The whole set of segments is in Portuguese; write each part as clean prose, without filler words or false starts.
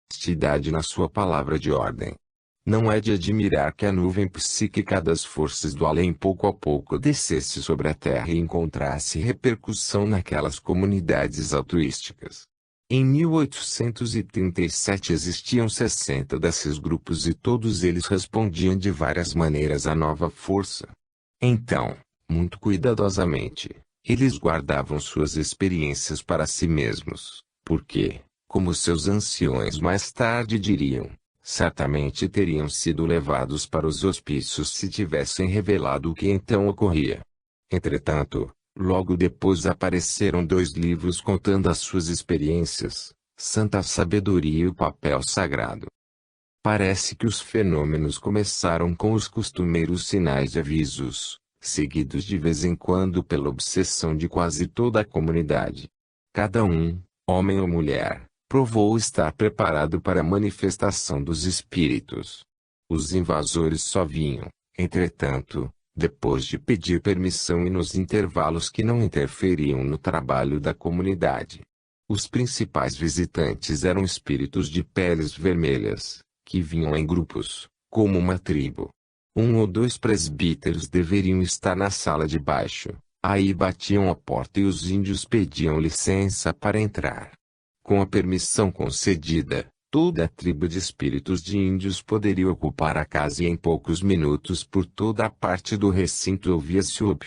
honestidade na sua palavra de ordem. Não é de admirar que a nuvem psíquica das forças do além pouco a pouco descesse sobre a Terra e encontrasse repercussão naquelas comunidades altruísticas. Em 1837 existiam 60 desses grupos e todos eles respondiam de várias maneiras à nova força. Então, muito cuidadosamente, eles guardavam suas experiências para si mesmos, porque, como seus anciões mais tarde diriam, certamente teriam sido levados para os hospícios se tivessem revelado o que então ocorria. Entretanto, logo depois apareceram 2 livros contando as suas experiências, Santa Sabedoria e o Papel Sagrado. Parece que os fenômenos começaram com os costumeiros sinais de avisos, seguidos de vez em quando pela obsessão de quase toda a comunidade. Cada um, homem ou mulher, provou estar preparado para a manifestação dos espíritos. Os invasores só vinham, entretanto, depois de pedir permissão e nos intervalos que não interferiam no trabalho da comunidade. Os principais visitantes eram espíritos de peles vermelhas, que vinham em grupos, como uma tribo. 1 ou 2 presbíteros deveriam estar na sala de baixo, aí batiam a porta e os índios pediam licença para entrar. Com a permissão concedida, toda a tribo de espíritos de índios poderia ocupar a casa e em poucos minutos por toda a parte do recinto ouvia-se o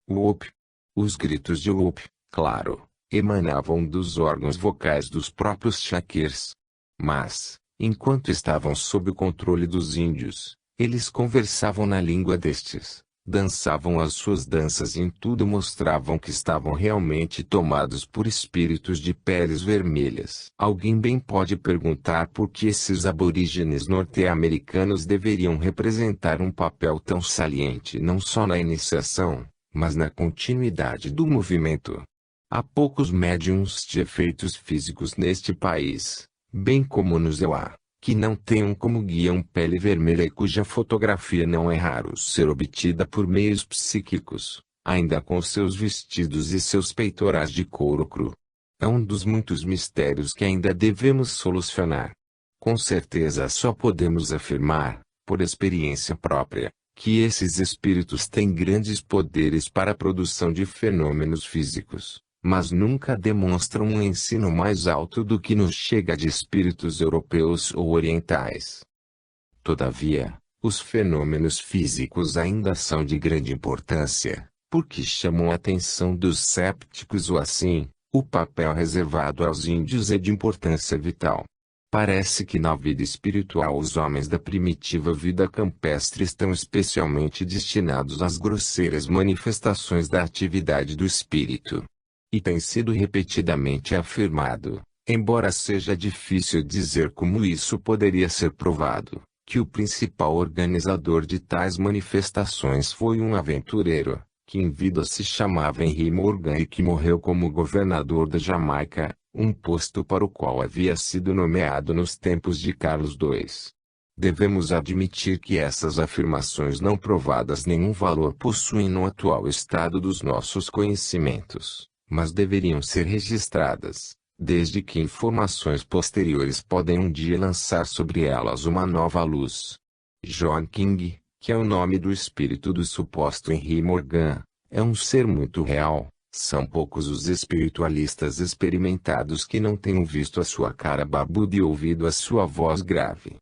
op. Os gritos de op, claro, emanavam dos órgãos vocais dos próprios Shakirs. Mas, enquanto estavam sob o controle dos índios, eles conversavam na língua destes, dançavam as suas danças e em tudo mostravam que estavam realmente tomados por espíritos de peles vermelhas. Alguém bem pode perguntar por que esses aborígenes norte-americanos deveriam representar um papel tão saliente não só na iniciação, mas na continuidade do movimento. Há poucos médiums de efeitos físicos neste país, bem como nos EUA, que não tenham como guia pele vermelha e cuja fotografia não é raro ser obtida por meios psíquicos, ainda com seus vestidos e seus peitorais de couro cru. É um dos muitos mistérios que ainda devemos solucionar. Com certeza só podemos afirmar, por experiência própria, que esses espíritos têm grandes poderes para a produção de fenômenos físicos, mas nunca demonstram um ensino mais alto do que nos chega de espíritos europeus ou orientais. Todavia, os fenômenos físicos ainda são de grande importância, porque chamam a atenção dos cépticos ou assim, o papel reservado aos índios é de importância vital. Parece que na vida espiritual os homens da primitiva vida campestre estão especialmente destinados às grosseiras manifestações da atividade do espírito. E tem sido repetidamente afirmado, embora seja difícil dizer como isso poderia ser provado, que o principal organizador de tais manifestações foi um aventureiro, que em vida se chamava Henry Morgan e que morreu como governador da Jamaica, um posto para o qual havia sido nomeado nos tempos de Carlos II. Devemos admitir que essas afirmações não provadas nenhum valor possuem no atual estado dos nossos conhecimentos, mas deveriam ser registradas, desde que informações posteriores podem um dia lançar sobre elas uma nova luz. John King, que é o nome do espírito do suposto Henry Morgan, é um ser muito real. São poucos os espiritualistas experimentados que não tenham visto a sua cara barbuda e ouvido a sua voz grave.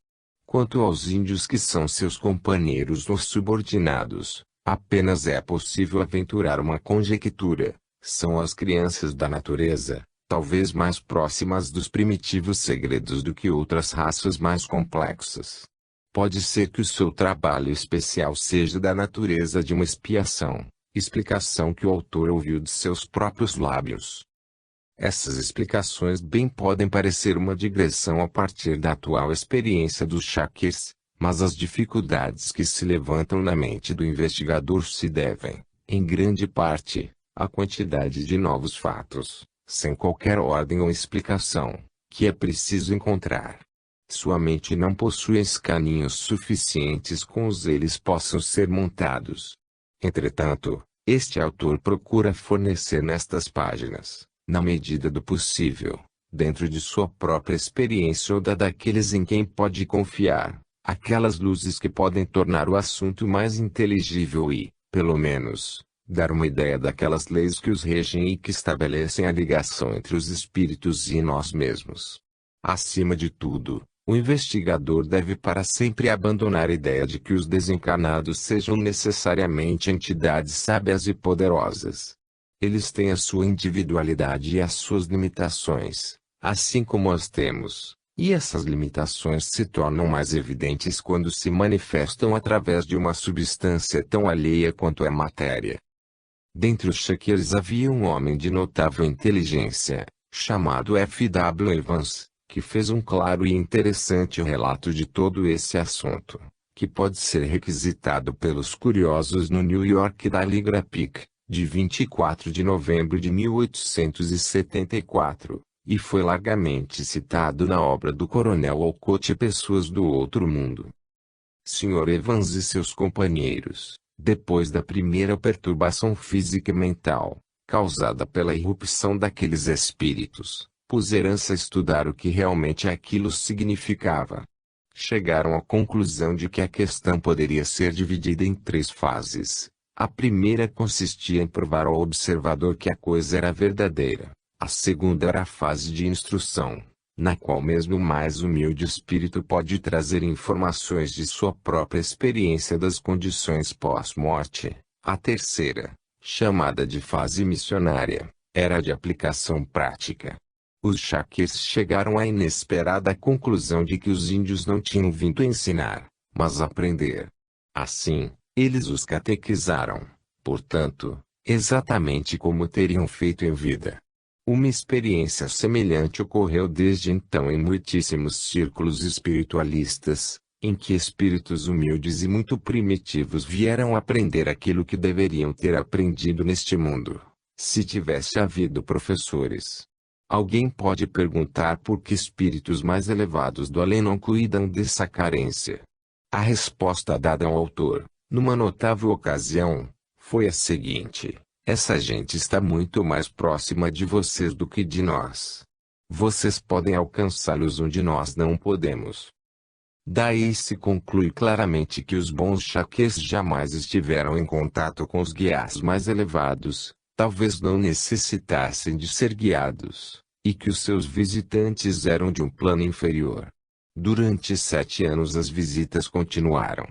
Quanto aos índios que são seus companheiros ou subordinados, apenas é possível aventurar uma conjectura. São as crianças da natureza, talvez mais próximas dos primitivos segredos do que outras raças mais complexas. Pode ser que o seu trabalho especial seja da natureza de uma expiação, explicação que o autor ouviu de seus próprios lábios. Essas explicações bem podem parecer uma digressão a partir da atual experiência dos Shakirs, mas as dificuldades que se levantam na mente do investigador se devem, em grande parte, à quantidade de novos fatos, sem qualquer ordem ou explicação, que é preciso encontrar. Sua mente não possui escaninhos suficientes com os eles possam ser montados. Entretanto, este autor procura fornecer nestas páginas, na medida do possível, dentro de sua própria experiência ou da daqueles em quem pode confiar, aquelas luzes que podem tornar o assunto mais inteligível e, pelo menos, dar uma ideia daquelas leis que os regem e que estabelecem a ligação entre os espíritos e nós mesmos. Acima de tudo, o investigador deve para sempre abandonar a ideia de que os desencarnados sejam necessariamente entidades sábias e poderosas. Eles têm a sua individualidade e as suas limitações, assim como as temos, e essas limitações se tornam mais evidentes quando se manifestam através de uma substância tão alheia quanto a matéria. Dentre os Shakirs havia um homem de notável inteligência, chamado F. W. Evans, que fez um claro e interessante relato de todo esse assunto, que pode ser requisitado pelos curiosos no New York Daily Graphic, de 24 de novembro de 1874, e foi largamente citado na obra do Coronel Olcott Pessoas do Outro Mundo. Sr. Evans e seus companheiros, depois da primeira perturbação física e mental, causada pela irrupção daqueles espíritos, puseram-se a estudar o que realmente aquilo significava. Chegaram à conclusão de que a questão poderia ser dividida em 3 fases. A primeira consistia em provar ao observador que a coisa era verdadeira. A segunda era a fase de instrução, na qual mesmo o mais humilde espírito pode trazer informações de sua própria experiência das condições pós-morte. A terceira, chamada de fase missionária, era de aplicação prática. Os Shakirs chegaram à inesperada conclusão de que os índios não tinham vindo ensinar, mas aprender. Assim, eles os catequizaram, portanto, exatamente como teriam feito em vida. Uma experiência semelhante ocorreu desde então em muitíssimos círculos espiritualistas, em que espíritos humildes e muito primitivos vieram aprender aquilo que deveriam ter aprendido neste mundo, se tivesse havido professores. Alguém pode perguntar por que espíritos mais elevados do além não cuidam dessa carência. A resposta dada ao autor, numa notável ocasião, foi a seguinte: essa gente está muito mais próxima de vocês do que de nós. Vocês podem alcançá-los onde nós não podemos. Daí se conclui claramente que os bons Shakirs jamais estiveram em contato com os guias mais elevados, talvez não necessitassem de ser guiados, e que os seus visitantes eram de um plano inferior. Durante 7 anos as visitas continuaram.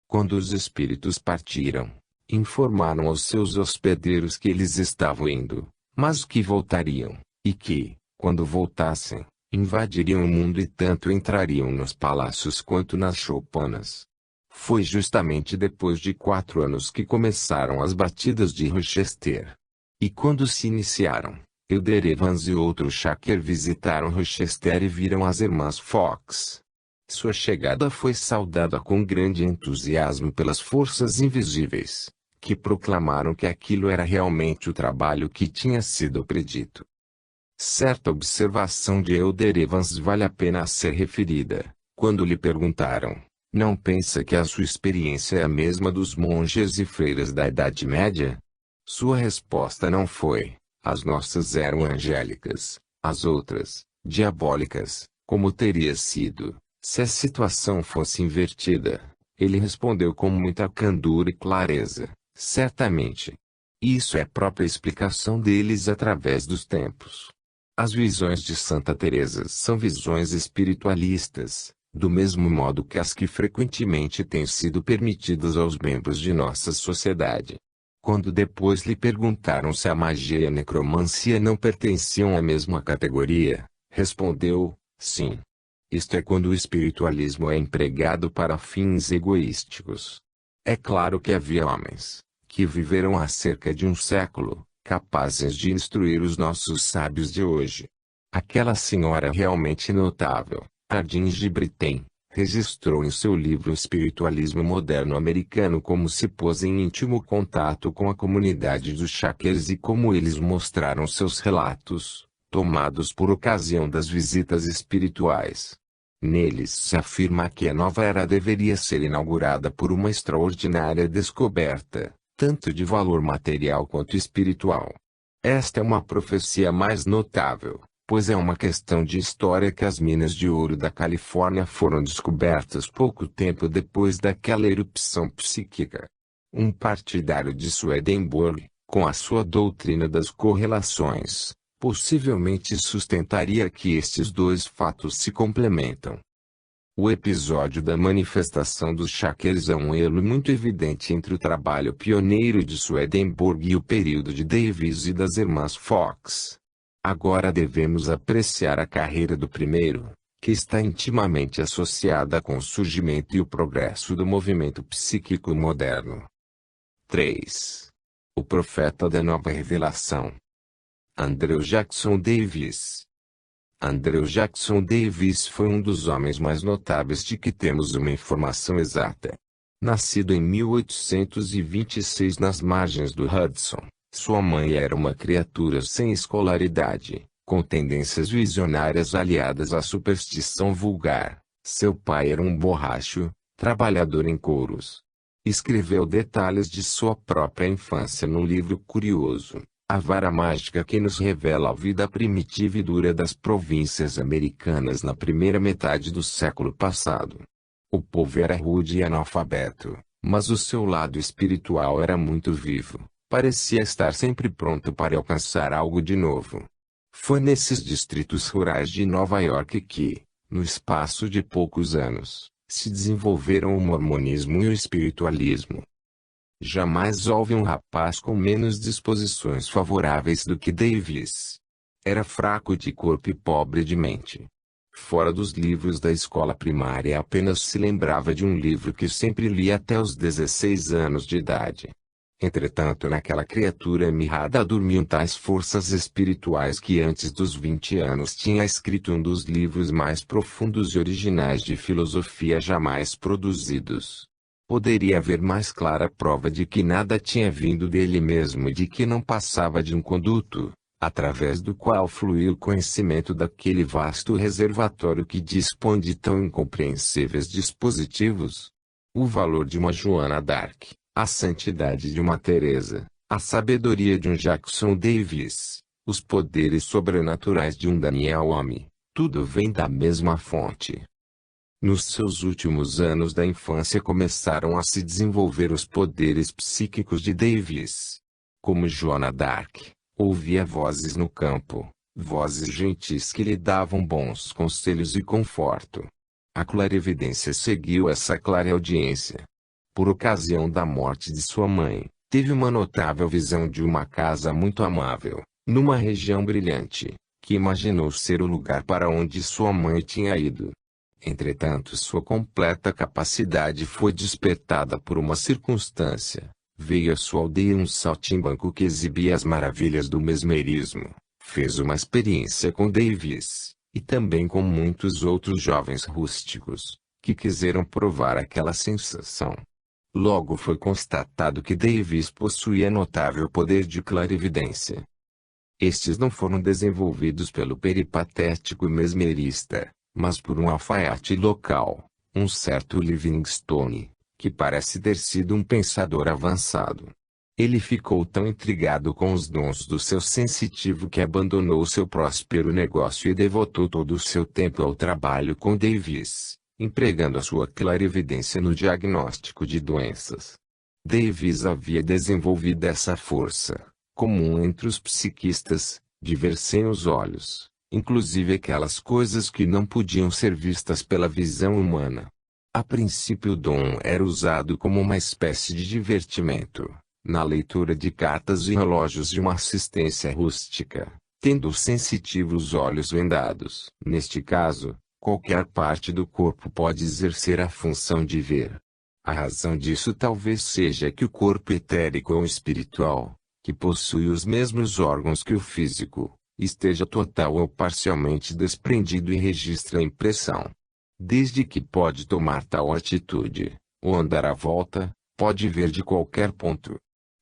Quando os espíritos partiram, informaram aos seus hospedeiros que eles estavam indo, mas que voltariam, e que, quando voltassem, invadiriam o mundo e tanto entrariam nos palácios quanto nas choupanas. Foi justamente depois de 4 anos que começaram as batidas de Rochester. E quando se iniciaram, Elder Evans e outro Shakir visitaram Rochester e viram as irmãs Fox. Sua chegada foi saudada com grande entusiasmo pelas forças invisíveis, que proclamaram que aquilo era realmente o trabalho que tinha sido predito. Certa observação de Elder Evans vale a pena ser referida. Quando lhe perguntaram: não pensa que a sua experiência é a mesma dos monges e freiras da Idade Média? Sua resposta não foi: as nossas eram angélicas, as outras, diabólicas, como teria sido, se a situação fosse invertida. Ele respondeu com muita candura e clareza: certamente. Isso é a própria explicação deles através dos tempos. As visões de Santa Teresa são visões espiritualistas, do mesmo modo que as que frequentemente têm sido permitidas aos membros de nossa sociedade. Quando depois lhe perguntaram se a magia e a necromancia não pertenciam à mesma categoria, respondeu: sim. Isto é quando o espiritualismo é empregado para fins egoísticos. É claro que havia homens, que viveram há cerca de um século, capazes de instruir os nossos sábios de hoje. Aquela senhora realmente notável, Ardine de Britten, registrou em seu livro Espiritualismo Moderno Americano como se pôs em íntimo contato com a comunidade dos Shakirs e como eles mostraram seus relatos, tomados por ocasião das visitas espirituais. Neles se afirma que a nova era deveria ser inaugurada por uma extraordinária descoberta, tanto de valor material quanto espiritual. Esta é uma profecia mais notável, pois é uma questão de história que as minas de ouro da Califórnia foram descobertas pouco tempo depois daquela erupção psíquica. Um partidário de Swedenborg, com a sua doutrina das correlações, possivelmente sustentaria que estes dois fatos se complementam. O episódio da manifestação dos Shakers é um elo muito evidente entre o trabalho pioneiro de Swedenborg e o período de Davis e das irmãs Fox. Agora devemos apreciar a carreira do primeiro, que está intimamente associada com o surgimento e o progresso do movimento psíquico moderno. 3. O profeta da nova revelação. Andrew Jackson Davis. Andrew Jackson Davis foi um dos homens mais notáveis de que temos uma informação exata. Nascido em 1826 nas margens do Hudson, sua mãe era uma criatura sem escolaridade, com tendências visionárias aliadas à superstição vulgar. Seu pai era um borracho, trabalhador em couros. Escreveu detalhes de sua própria infância no livro curioso, A Vara Mágica, que nos revela a vida primitiva e dura das províncias americanas na primeira metade do século passado. O povo era rude e analfabeto, mas o seu lado espiritual era muito vivo, parecia estar sempre pronto para alcançar algo de novo. Foi nesses distritos rurais de Nova York que, no espaço de poucos anos, se desenvolveram o mormonismo e o espiritualismo. Jamais houve um rapaz com menos disposições favoráveis do que Davis. Era fraco de corpo e pobre de mente. Fora dos livros da escola primária apenas se lembrava de um livro que sempre lia até os 16 anos de idade. Entretanto, naquela criatura mirrada dormiam tais forças espirituais que antes dos 20 anos tinha escrito um dos livros mais profundos e originais de filosofia jamais produzidos. Poderia haver mais clara prova de que nada tinha vindo dele mesmo e de que não passava de um conduto, através do qual fluía o conhecimento daquele vasto reservatório que dispõe de tão incompreensíveis dispositivos. O valor de uma Joana d'Arc, a santidade de uma Teresa, a sabedoria de um Jackson Davis, os poderes sobrenaturais de um Daniel Omi, tudo vem da mesma fonte. Nos seus últimos anos da infância começaram a se desenvolver os poderes psíquicos de Davis. Como Joana d'Arc, ouvia vozes no campo, vozes gentis que lhe davam bons conselhos e conforto. A clarividência seguiu essa clareaudiência. Por ocasião da morte de sua mãe, teve uma notável visão de uma casa muito amável, numa região brilhante, que imaginou ser o lugar para onde sua mãe tinha ido. Entretanto, sua completa capacidade foi despertada por uma circunstância. Veio à sua aldeia um saltimbanco que exibia as maravilhas do mesmerismo. Fez uma experiência com Davis, e também com muitos outros jovens rústicos, que quiseram provar aquela sensação. Logo foi constatado que Davis possuía notável poder de clarividência. Estes não foram desenvolvidos pelo peripatético e mesmerista, mas por um alfaiate local, um certo Livingstone, que parece ter sido um pensador avançado. Ele ficou tão intrigado com os dons do seu sensitivo que abandonou seu próspero negócio e devotou todo o seu tempo ao trabalho com Davis, empregando a sua clarividência no diagnóstico de doenças. Davis havia desenvolvido essa força, comum entre os psiquistas, de ver sem os olhos, inclusive aquelas coisas que não podiam ser vistas pela visão humana. A princípio o dom era usado como uma espécie de divertimento, na leitura de cartas e relógios de uma assistência rústica, tendo o sensitivo os olhos vendados. Neste caso, qualquer parte do corpo pode exercer a função de ver. A razão disso talvez seja que o corpo etérico ou espiritual, que possui os mesmos órgãos que o físico, esteja total ou parcialmente desprendido e registra a impressão. Desde que pode tomar tal atitude, ou andar à volta, pode ver de qualquer ponto.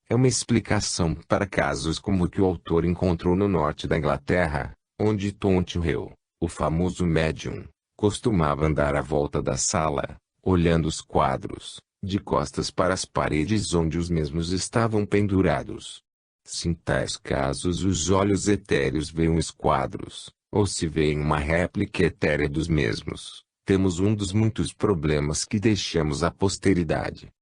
É uma explicação para casos como o que o autor encontrou no norte da Inglaterra, onde Tonty Hill, o famoso médium, costumava andar à volta da sala, olhando os quadros, de costas para as paredes onde os mesmos estavam pendurados. Se em tais casos os olhos etéreos veem os quadros, ou se veem uma réplica etérea dos mesmos, temos um dos muitos problemas que deixamos à posteridade.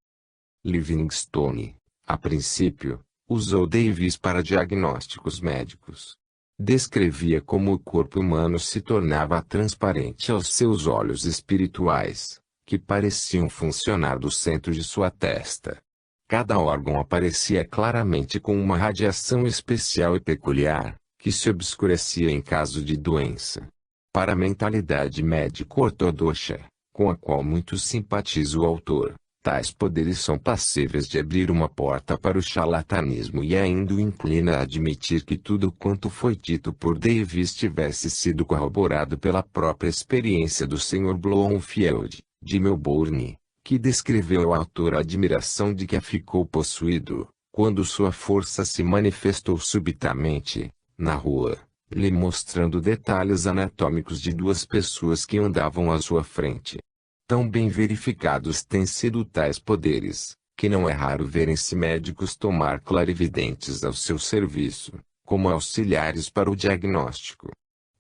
Livingstone, a princípio, usou Davis para diagnósticos médicos. Descrevia como o corpo humano se tornava transparente aos seus olhos espirituais, que pareciam funcionar do centro de sua testa. Cada órgão aparecia claramente com uma radiação especial e peculiar, que se obscurecia em caso de doença. Para a mentalidade médico-ortodoxa, com a qual muito simpatiza o autor, tais poderes são passíveis de abrir uma porta para o charlatanismo e ainda o inclina a admitir que tudo quanto foi dito por Davis tivesse sido corroborado pela própria experiência do Sr. Bloomfield, de Melbourne, que descreveu ao autor a admiração de que ficou possuído, quando sua força se manifestou subitamente, na rua, lhe mostrando detalhes anatômicos de duas pessoas que andavam à sua frente. Tão bem verificados têm sido tais poderes, que não é raro verem-se médicos tomar clarividentes ao seu serviço, como auxiliares para o diagnóstico.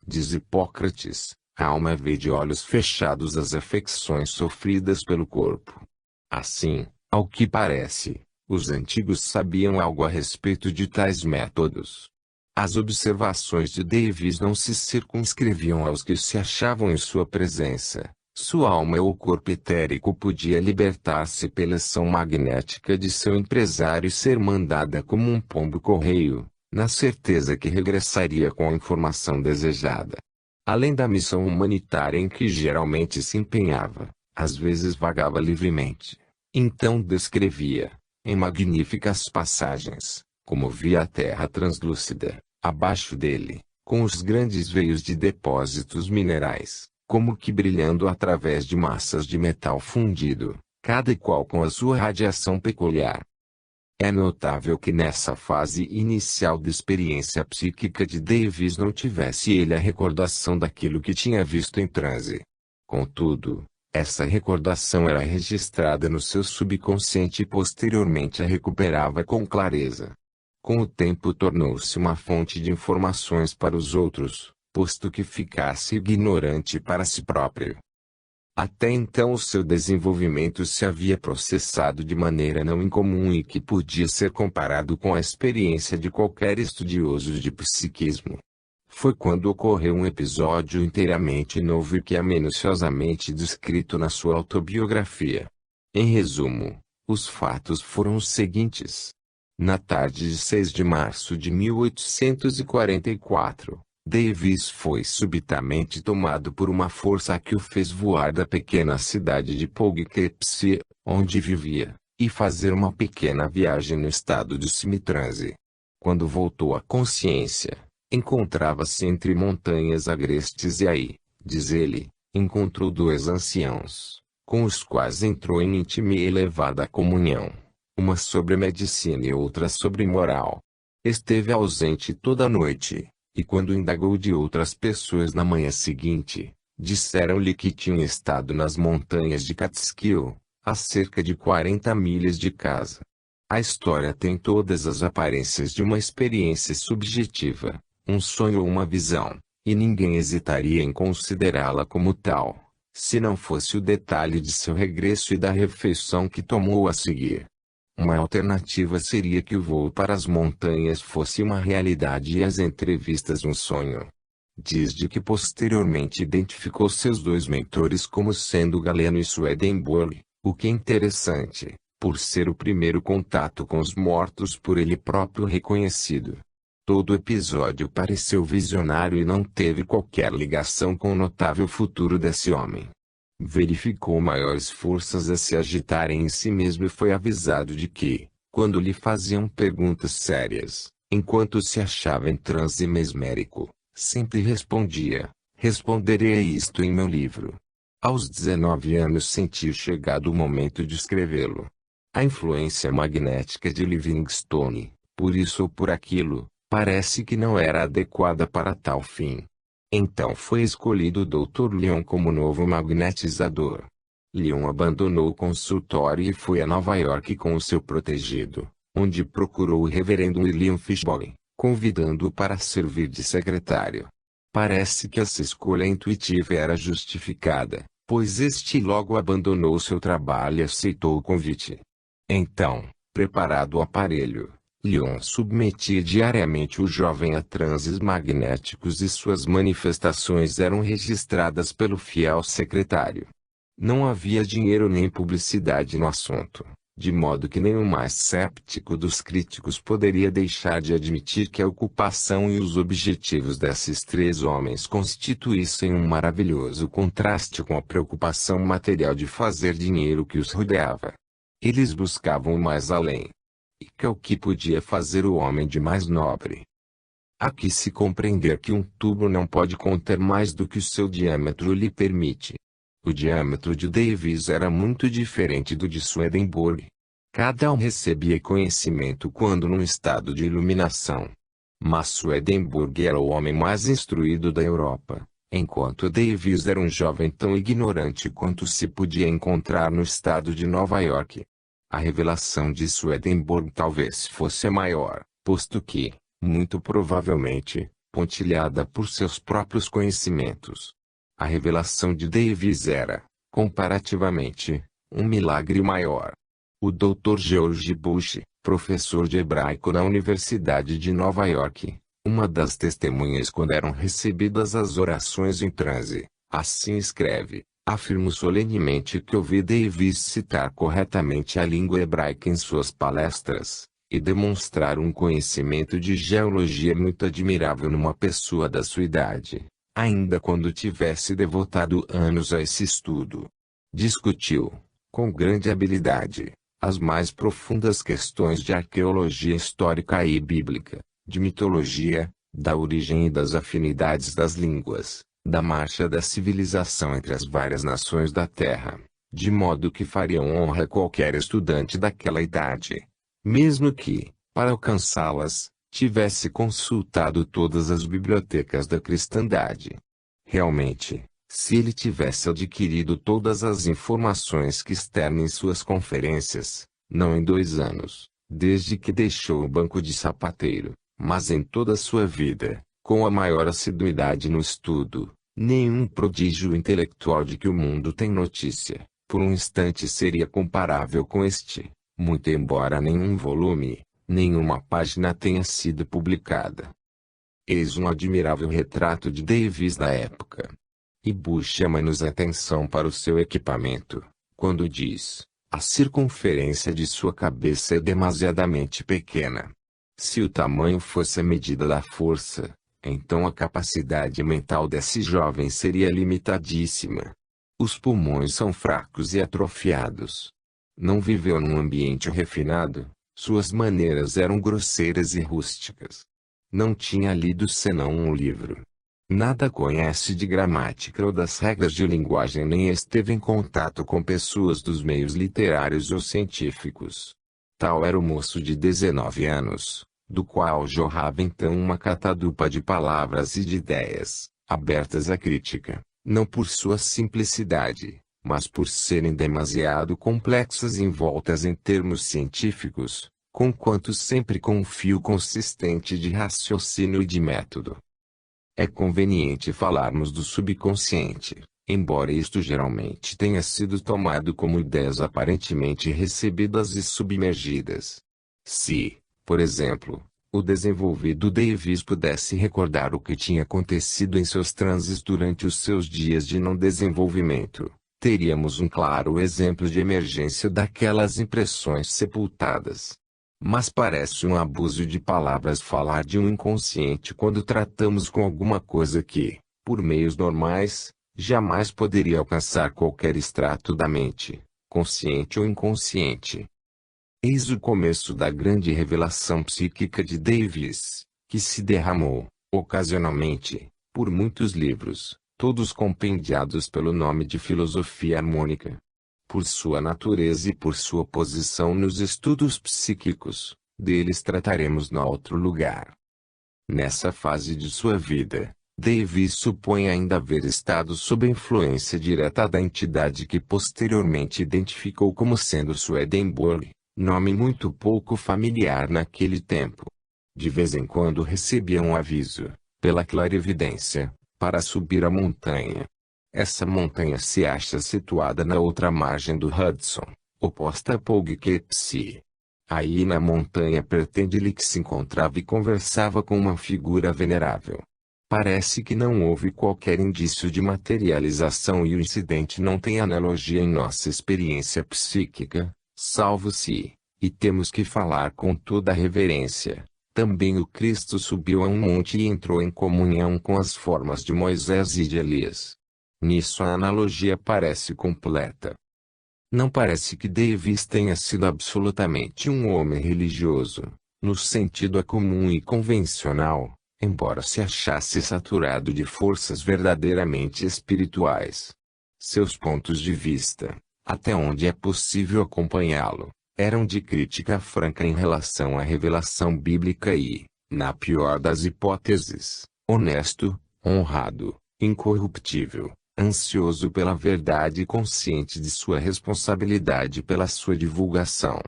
Diz Hipócrates, a alma vê de olhos fechados as afecções sofridas pelo corpo. Assim, ao que parece, os antigos sabiam algo a respeito de tais métodos. As observações de Davis não se circunscreviam aos que se achavam em sua presença. Sua alma ou corpo etérico podia libertar-se pela ação magnética de seu empresário e ser mandada como um pombo-correio, na certeza que regressaria com a informação desejada. Além da missão humanitária em que geralmente se empenhava, às vezes vagava livremente. Então descrevia, em magníficas passagens, como via a terra translúcida, abaixo dele, com os grandes veios de depósitos minerais, como que brilhando através de massas de metal fundido, cada qual com a sua radiação peculiar. É notável que nessa fase inicial da experiência psíquica de Davis não tivesse ele a recordação daquilo que tinha visto em transe. Contudo, essa recordação era registrada no seu subconsciente e posteriormente a recuperava com clareza. Com o tempo tornou-se uma fonte de informações para os outros, posto que ficasse ignorante para si próprio. Até então o seu desenvolvimento se havia processado de maneira não incomum e que podia ser comparado com a experiência de qualquer estudioso de psiquismo. Foi quando ocorreu um episódio inteiramente novo e que é minuciosamente descrito na sua autobiografia. Em resumo, os fatos foram os seguintes. Na tarde de 6 de março de 1844, Davis foi subitamente tomado por uma força que o fez voar da pequena cidade de Poughkeepsie, onde vivia, e fazer uma pequena viagem no estado de semitranse. Quando voltou à consciência, encontrava-se entre montanhas agrestes e aí, diz ele, encontrou dois anciãos, com os quais entrou em íntima e elevada comunhão, uma sobre medicina e outra sobre moral. Esteve ausente toda a noite. E quando indagou de outras pessoas na manhã seguinte, disseram-lhe que tinham estado nas montanhas de Catskill, a cerca de 40 milhas de casa. A história tem todas as aparências de uma experiência subjetiva, um sonho ou uma visão, e ninguém hesitaria em considerá-la como tal, se não fosse o detalhe de seu regresso e da refeição que tomou a seguir. Uma alternativa seria que o voo para as montanhas fosse uma realidade e as entrevistas um sonho. Diz de que posteriormente identificou seus dois mentores como sendo Galeno e Swedenborg, o que é interessante, por ser o primeiro contato com os mortos por ele próprio reconhecido. Todo o episódio pareceu visionário e não teve qualquer ligação com o notável futuro desse homem. Verificou maiores forças a se agitarem em si mesmo e foi avisado de que, quando lhe faziam perguntas sérias, enquanto se achava em transe mesmérico, sempre respondia: responderei a isto em meu livro. Aos 19 anos sentiu chegado o momento de escrevê-lo. A influência magnética de Livingstone, por isso ou por aquilo, parece que não era adequada para tal fim. Então foi escolhido o Dr. Lyon como novo magnetizador. Lyon abandonou o consultório e foi a Nova York com o seu protegido, onde procurou o reverendo William Fishboy, convidando-o para servir de secretário. Parece que essa escolha intuitiva era justificada, pois este logo abandonou seu trabalho e aceitou o convite. Então, preparado o aparelho, Leon submetia diariamente o jovem a transes magnéticos e suas manifestações eram registradas pelo fiel secretário. Não havia dinheiro nem publicidade no assunto, de modo que nem o mais céptico dos críticos poderia deixar de admitir que a ocupação e os objetivos desses três homens constituíssem um maravilhoso contraste com a preocupação material de fazer dinheiro que os rodeava. Eles buscavam o mais além. E que é o que podia fazer o homem de mais nobre? Há que se compreender que um tubo não pode conter mais do que o seu diâmetro lhe permite. O diâmetro de Davis era muito diferente do de Swedenborg. Cada um recebia conhecimento quando num estado de iluminação. Mas Swedenborg era o homem mais instruído da Europa, enquanto Davis era um jovem tão ignorante quanto se podia encontrar no estado de Nova York. A revelação de Swedenborg talvez fosse a maior, posto que, muito provavelmente, pontilhada por seus próprios conhecimentos. A revelação de Davis era, comparativamente, um milagre maior. O Dr. George Bush, professor de hebraico na Universidade de Nova York, uma das testemunhas quando eram recebidas as orações em transe, assim escreve: afirmo solenemente que ouvi Davis citar corretamente a língua hebraica em suas palestras, e demonstrar um conhecimento de geologia muito admirável numa pessoa da sua idade, ainda quando tivesse devotado anos a esse estudo. Discutiu, com grande habilidade, as mais profundas questões de arqueologia histórica e bíblica, de mitologia, da origem e das afinidades das línguas, da marcha da civilização entre as várias nações da Terra, de modo que fariam honra a qualquer estudante daquela idade, mesmo que, para alcançá-las, tivesse consultado todas as bibliotecas da cristandade. Realmente, se ele tivesse adquirido todas as informações que externa em suas conferências, não em 2 anos, desde que deixou o banco de sapateiro, mas em toda a sua vida, com a maior assiduidade no estudo, nenhum prodígio intelectual de que o mundo tem notícia, por um instante seria comparável com este, muito embora nenhum volume, nenhuma página tenha sido publicada. Eis um admirável retrato de Davis da época. E Bush chama-nos a atenção para o seu equipamento, quando diz: a circunferência de sua cabeça é demasiadamente pequena. Se o tamanho fosse a medida da força, então a capacidade mental desse jovem seria limitadíssima. Os pulmões são fracos e atrofiados. Não viveu num ambiente refinado, suas maneiras eram grosseiras e rústicas. Não tinha lido senão um livro. Nada conhece de gramática ou das regras de linguagem, nem esteve em contato com pessoas dos meios literários ou científicos. Tal era o moço de 19 anos, do qual jorrava então uma catadupa de palavras e de ideias, abertas à crítica, não por sua simplicidade, mas por serem demasiado complexas e envoltas em termos científicos, conquanto sempre com um fio consistente de raciocínio e de método. É conveniente falarmos do subconsciente, embora isto geralmente tenha sido tomado como ideias aparentemente recebidas e submergidas. Se, por exemplo, o desenvolvido Davis pudesse recordar o que tinha acontecido em seus transes durante os seus dias de não desenvolvimento, teríamos um claro exemplo de emergência daquelas impressões sepultadas. Mas parece um abuso de palavras falar de um inconsciente quando tratamos com alguma coisa que, por meios normais, jamais poderia alcançar qualquer extrato da mente, consciente ou inconsciente. Eis o começo da grande revelação psíquica de Davis, que se derramou, ocasionalmente, por muitos livros, todos compendiados pelo nome de filosofia harmônica. Por sua natureza e por sua posição nos estudos psíquicos, deles trataremos no outro lugar. Nessa fase de sua vida, Davis supõe ainda haver estado sob a influência direta da entidade que posteriormente identificou como sendo Swedenborg, nome muito pouco familiar naquele tempo. De vez em quando recebia um aviso, pela clarividência, para subir a montanha. Essa montanha se acha situada na outra margem do Hudson, oposta a Poughkeepsie. Aí na montanha pretende-lhe que se encontrava e conversava com uma figura venerável. Parece que não houve qualquer indício de materialização e o incidente não tem analogia em nossa experiência psíquica, salvo se, e temos que falar com toda a reverência, também o Cristo subiu a um monte e entrou em comunhão com as formas de Moisés e de Elias. Nisso a analogia parece completa. Não parece que Davis tenha sido absolutamente um homem religioso, no sentido comum e convencional, embora se achasse saturado de forças verdadeiramente espirituais. Seus pontos de vista, até onde é possível acompanhá-lo, eram de crítica franca em relação à revelação bíblica e, na pior das hipóteses, honesto, honrado, incorruptível, ansioso pela verdade e consciente de sua responsabilidade pela sua divulgação.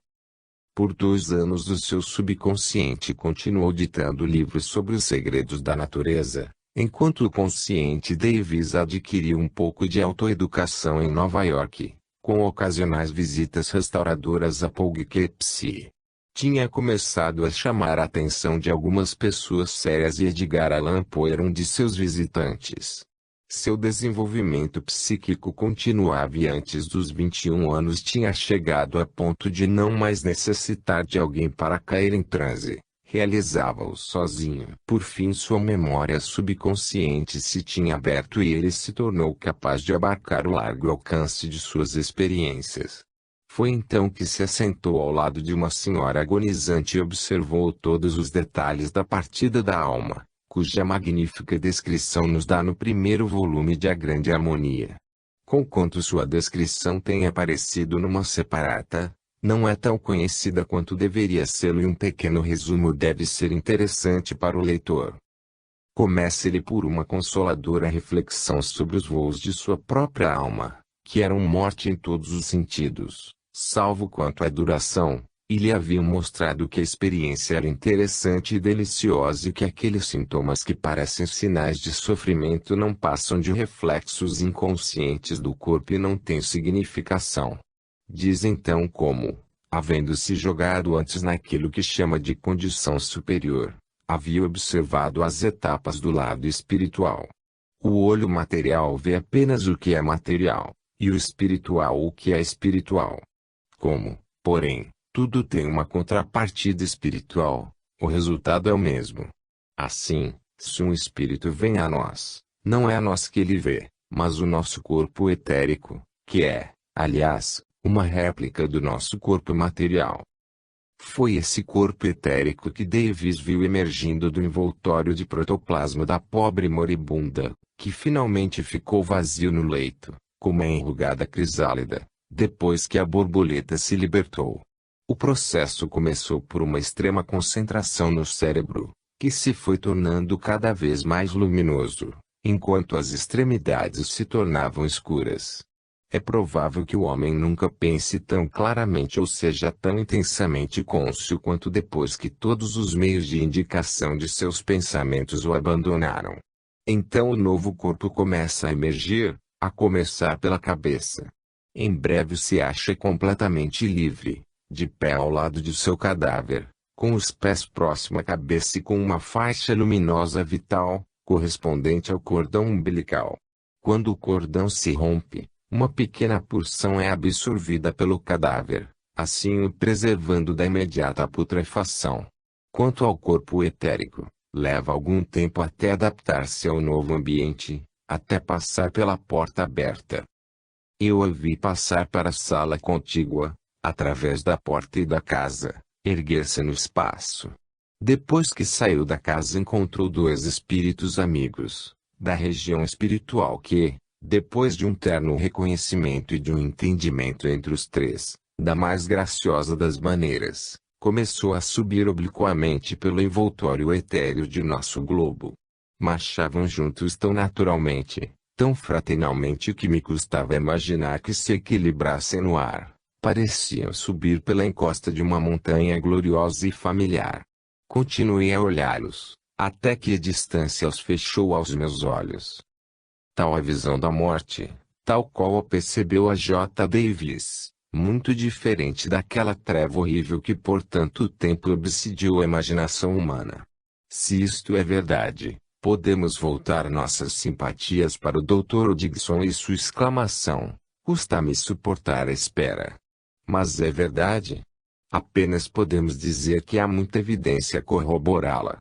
Por 2 anos o seu subconsciente continuou ditando livros sobre os segredos da natureza, enquanto o consciente Davis adquiriu um pouco de autoeducação em Nova York, com ocasionais visitas restauradoras a Poughkeepsie. Tinha começado a chamar a atenção de algumas pessoas sérias e Edgar Allan Poe era um de seus visitantes. Seu desenvolvimento psíquico continuava e antes dos 21 anos tinha chegado a ponto de não mais necessitar de alguém para cair em transe. Realizava-o sozinho. Por fim sua memória subconsciente se tinha aberto e ele se tornou capaz de abarcar o largo alcance de suas experiências. Foi então que se assentou ao lado de uma senhora agonizante e observou todos os detalhes da partida da alma, cuja magnífica descrição nos dá no primeiro volume de A Grande Harmonia. Conquanto sua descrição tenha aparecido numa separata, não é tão conhecida quanto deveria ser e um pequeno resumo deve ser interessante para o leitor. Comece-lhe por uma consoladora reflexão sobre os voos de sua própria alma, que eram morte em todos os sentidos, salvo quanto à duração, e lhe haviam mostrado que a experiência era interessante e deliciosa e que aqueles sintomas que parecem sinais de sofrimento não passam de reflexos inconscientes do corpo e não têm significação. Diz então como, havendo-se jogado antes naquilo que chama de condição superior, havia observado as etapas do lado espiritual. O olho material vê apenas o que é material, e o espiritual o que é espiritual. Como, porém, tudo tem uma contrapartida espiritual, o resultado é o mesmo. Assim, se um espírito vem a nós, não é a nós que ele vê, mas o nosso corpo etérico, que é, aliás, uma réplica do nosso corpo material. Foi esse corpo etérico que Davis viu emergindo do envoltório de protoplasma da pobre moribunda, que finalmente ficou vazio no leito, como a enrugada crisálida, depois que a borboleta se libertou. O processo começou por uma extrema concentração no cérebro, que se foi tornando cada vez mais luminoso, enquanto as extremidades se tornavam escuras. É provável que o homem nunca pense tão claramente ou seja tão intensamente cônscio quanto depois que todos os meios de indicação de seus pensamentos o abandonaram. Então o novo corpo começa a emergir, a começar pela cabeça. Em breve se acha completamente livre, de pé ao lado de seu cadáver, com os pés próximo à cabeça e com uma faixa luminosa vital, correspondente ao cordão umbilical. Quando o cordão se rompe, uma pequena porção é absorvida pelo cadáver, assim o preservando da imediata putrefação. Quanto ao corpo etérico, leva algum tempo até adaptar-se ao novo ambiente, até passar pela porta aberta. Eu a vi passar para a sala contígua, através da porta e da casa, erguer-se no espaço. Depois que saiu da casa encontrou 2 espíritos amigos, da região espiritual que, depois de um terno reconhecimento e de um entendimento entre os 3, da mais graciosa das maneiras, começou a subir obliquamente pelo envoltório etéreo de nosso globo. Marchavam juntos tão naturalmente, tão fraternalmente que me custava imaginar que se equilibrassem no ar. Pareciam subir pela encosta de uma montanha gloriosa e familiar. Continuei a olhá-los, até que a distância os fechou aos meus olhos, Tal a visão da morte, tal qual a percebeu a J. Davis, muito diferente daquela treva horrível que por tanto tempo obsidiou a imaginação humana. Se isto é verdade, podemos voltar nossas simpatias para o Dr. Dixon e sua exclamação: custa-me suportar a espera. Mas é verdade? Apenas podemos dizer que há muita evidência a corroborá-la.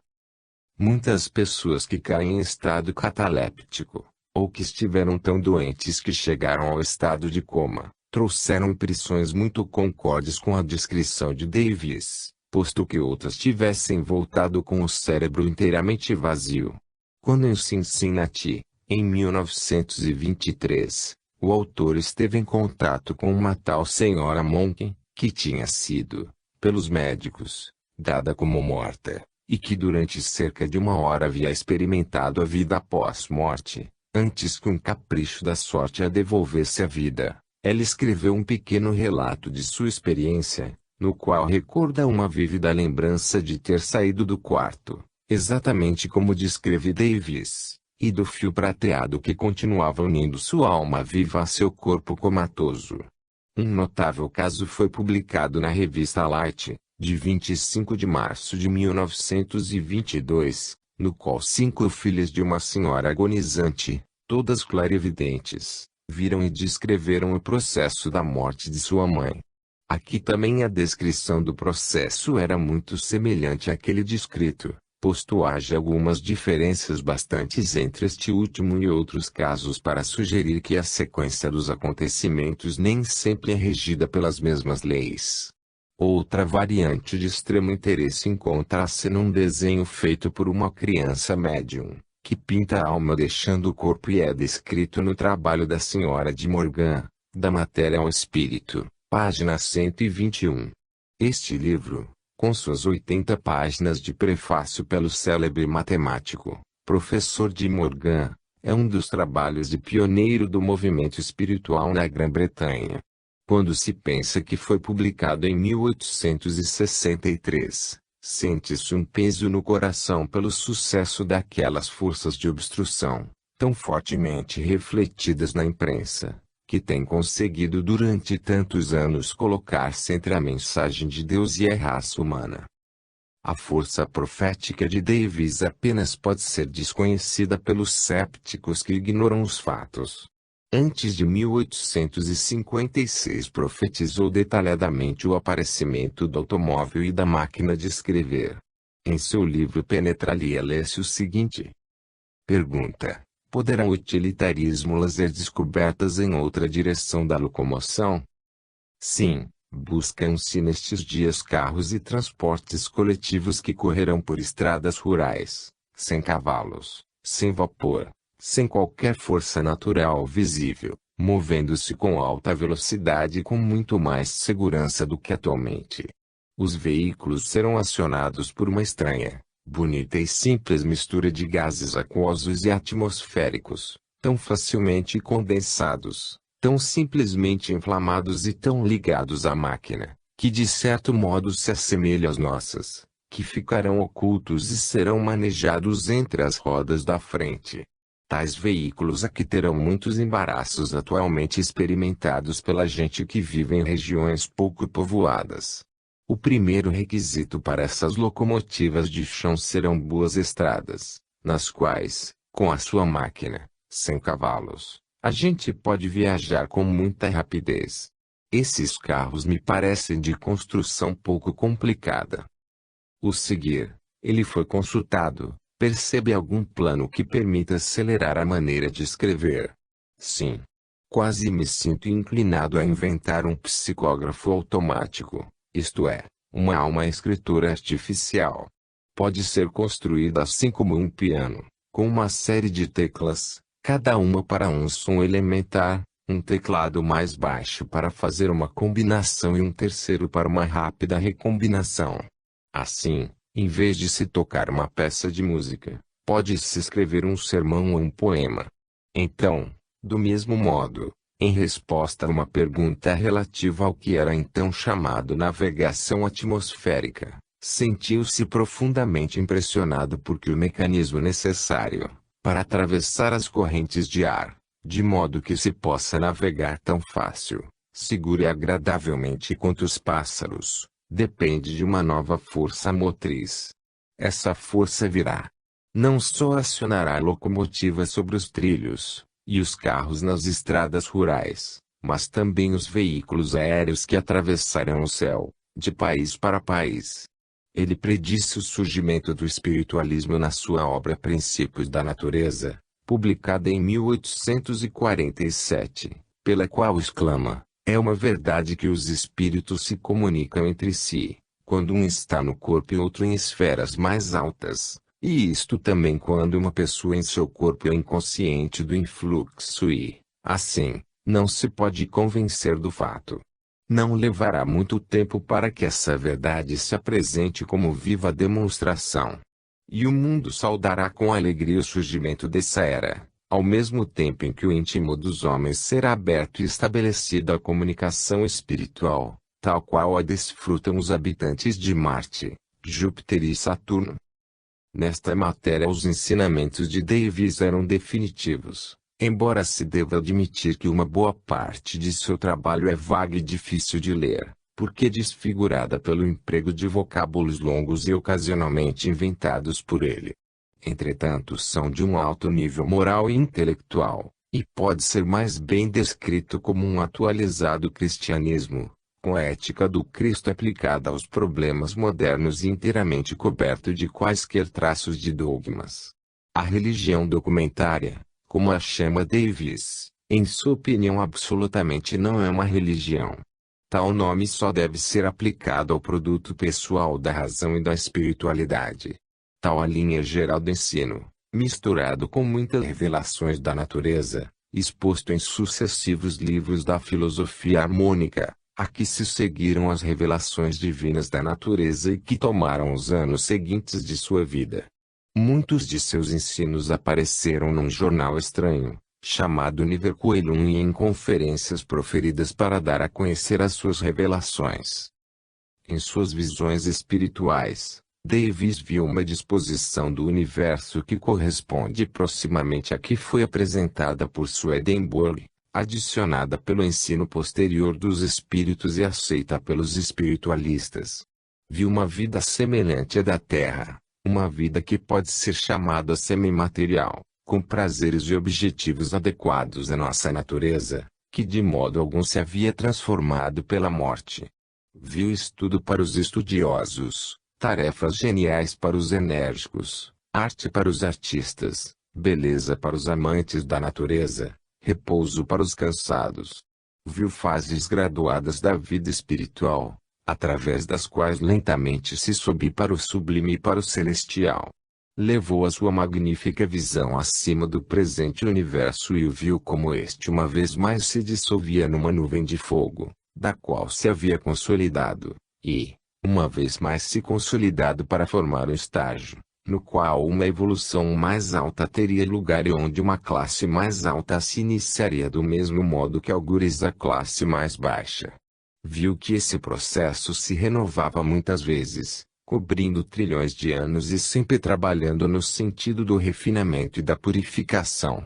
Muitas pessoas que caem em estado cataléptico, ou que estiveram tão doentes que chegaram ao estado de coma, trouxeram impressões muito concordes com a descrição de Davis, posto que outras tivessem voltado com o cérebro inteiramente vazio. Quando em Cincinnati, em 1923, o autor esteve em contato com uma tal senhora Monk, que tinha sido, pelos médicos, dada como morta, e que durante cerca de 1 hora havia experimentado a vida após morte, antes que um capricho da sorte a devolvesse a vida. Ela escreveu um pequeno relato de sua experiência, no qual recorda uma vívida lembrança de ter saído do quarto, exatamente como descreve Davis, e do fio prateado que continuava unindo sua alma viva a seu corpo comatoso. Um notável caso foi publicado na revista Light, de 25 de março de 1922, no qual 5 filhas de uma senhora agonizante, todas clarividentes, viram e descreveram o processo da morte de sua mãe. Aqui também a descrição do processo era muito semelhante àquele descrito, posto haja algumas diferenças bastantes entre este último e outros casos para sugerir que a sequência dos acontecimentos nem sempre é regida pelas mesmas leis. Outra variante de extremo interesse encontra-se num desenho feito por uma criança médium, que pinta a alma deixando o corpo e é descrito no trabalho da Senhora de Morgan, Da Matéria ao Espírito, página 121. Este livro, com suas 80 páginas de prefácio pelo célebre matemático, professor de Morgan, é um dos trabalhos de pioneiro do movimento espiritual na Grã-Bretanha. Quando se pensa que foi publicado em 1863, sente-se um peso no coração pelo sucesso daquelas forças de obstrução, tão fortemente refletidas na imprensa, que tem conseguido durante tantos anos colocar-se entre a mensagem de Deus e a raça humana. A força profética de Davis apenas pode ser desconhecida pelos cépticos que ignoram os fatos. Antes de 1856 profetizou detalhadamente o aparecimento do automóvel e da máquina de escrever. Em seu livro Penetralia lê-se o seguinte. Pergunta: poderá o utilitarismo lazer descobertas em outra direção da locomoção? Sim, buscam-se nestes dias carros e transportes coletivos que correrão por estradas rurais, sem cavalos, sem vapor, sem qualquer força natural visível, movendo-se com alta velocidade e com muito mais segurança do que atualmente. Os veículos serão acionados por uma estranha, bonita e simples mistura de gases aquosos e atmosféricos, tão facilmente condensados, tão simplesmente inflamados e tão ligados à máquina, que de certo modo se assemelham às nossas, que ficarão ocultos e serão manejados entre as rodas da frente. Tais veículos aqui terão muitos embaraços atualmente experimentados pela gente que vive em regiões pouco povoadas. O primeiro requisito para essas locomotivas de chão serão boas estradas, nas quais, com a sua máquina, sem cavalos, a gente pode viajar com muita rapidez. Esses carros me parecem de construção pouco complicada. O seguir, ele foi consultado. Percebe algum plano que permita acelerar a maneira de escrever? Sim. Quase me sinto inclinado a inventar um psicógrafo automático, isto é, uma alma escritora artificial. Pode ser construída assim como um piano, com uma série de teclas, cada uma para um som elementar, um teclado mais baixo para fazer uma combinação e um terceiro para uma rápida recombinação. Assim, em vez de se tocar uma peça de música, pode-se escrever um sermão ou um poema. Então, do mesmo modo, em resposta a uma pergunta relativa ao que era então chamado navegação atmosférica, sentiu-se profundamente impressionado porque o mecanismo necessário, para atravessar as correntes de ar, de modo que se possa navegar tão fácil, seguro e agradavelmente quanto os pássaros, depende de uma nova força motriz. Essa força virá. Não só acionará a locomotiva sobre os trilhos, e os carros nas estradas rurais, mas também os veículos aéreos que atravessarão o céu, de país para país. Ele predisse o surgimento do espiritualismo na sua obra Princípios da Natureza, publicada em 1847, pela qual exclama: é uma verdade que os espíritos se comunicam entre si, quando um está no corpo e outro em esferas mais altas, e isto também quando uma pessoa em seu corpo é inconsciente do influxo e, assim, não se pode convencer do fato. Não levará muito tempo para que essa verdade se apresente como viva demonstração. E o mundo saudará com alegria o surgimento dessa era, ao mesmo tempo em que o íntimo dos homens será aberto e estabelecida a comunicação espiritual, tal qual a desfrutam os habitantes de Marte, Júpiter e Saturno. Nesta matéria os ensinamentos de Davis eram definitivos, embora se deva admitir que uma boa parte de seu trabalho é vaga e difícil de ler, porque desfigurada pelo emprego de vocábulos longos e ocasionalmente inventados por ele. Entretanto são de um alto nível moral e intelectual, e pode ser mais bem descrito como um atualizado cristianismo, com a ética do Cristo aplicada aos problemas modernos e inteiramente coberto de quaisquer traços de dogmas. A religião documentária, como a chama Davis, em sua opinião absolutamente não é uma religião. Tal nome só deve ser aplicado ao produto pessoal da razão e da espiritualidade. Tal a linha geral do ensino, misturado com muitas revelações da natureza, exposto em sucessivos livros da filosofia harmônica, a que se seguiram as revelações divinas da natureza e que tomaram os anos seguintes de sua vida. Muitos de seus ensinos apareceram num jornal estranho, chamado Univercoelum, e em conferências proferidas para dar a conhecer as suas revelações. Em suas visões espirituais, Davis viu uma disposição do universo que corresponde proximamente à que foi apresentada por Swedenborg, adicionada pelo ensino posterior dos espíritos e aceita pelos espiritualistas. Viu uma vida semelhante à da Terra, uma vida que pode ser chamada semimaterial, com prazeres e objetivos adequados à nossa natureza, que de modo algum se havia transformado pela morte. Viu estudo para os estudiosos, tarefas geniais para os enérgicos, arte para os artistas, beleza para os amantes da natureza, repouso para os cansados. Viu fases graduadas da vida espiritual, através das quais lentamente se sobe para o sublime e para o celestial. Levou a sua magnífica visão acima do presente universo e o viu como este uma vez mais se dissolvia numa nuvem de fogo, da qual se havia consolidado, e, uma vez mais se consolidado para formar um estágio, no qual uma evolução mais alta teria lugar e onde uma classe mais alta se iniciaria do mesmo modo que algures da classe mais baixa. Viu que esse processo se renovava muitas vezes, cobrindo trilhões de anos e sempre trabalhando no sentido do refinamento e da purificação.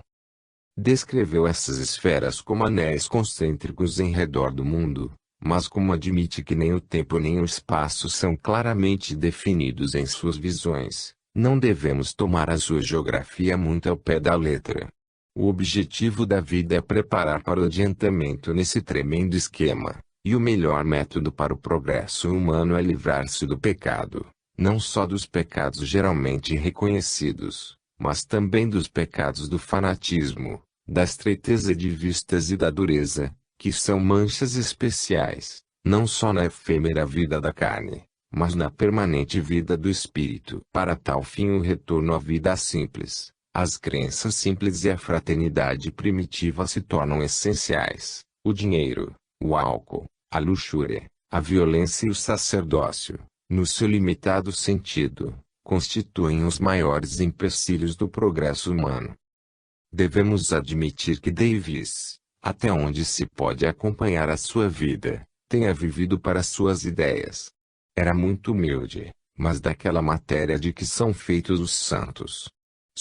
Descreveu essas esferas como anéis concêntricos em redor do mundo, mas como admite que nem o tempo nem o espaço são claramente definidos em suas visões, não devemos tomar a sua geografia muito ao pé da letra. O objetivo da vida é preparar para o adiantamento nesse tremendo esquema, e o melhor método para o progresso humano é livrar-se do pecado, não só dos pecados geralmente reconhecidos, mas também dos pecados do fanatismo, da estreiteza de vistas e da dureza, que são manchas especiais, não só na efêmera vida da carne, mas na permanente vida do espírito. Para tal fim o retorno à vida simples, as crenças simples e a fraternidade primitiva se tornam essenciais. O dinheiro, o álcool, a luxúria, a violência e o sacerdócio, no seu limitado sentido, constituem os maiores empecilhos do progresso humano. Devemos admitir que Davis, até onde se pode acompanhar a sua vida, tenha vivido para suas ideias. Era muito humilde, mas daquela matéria de que são feitos os santos.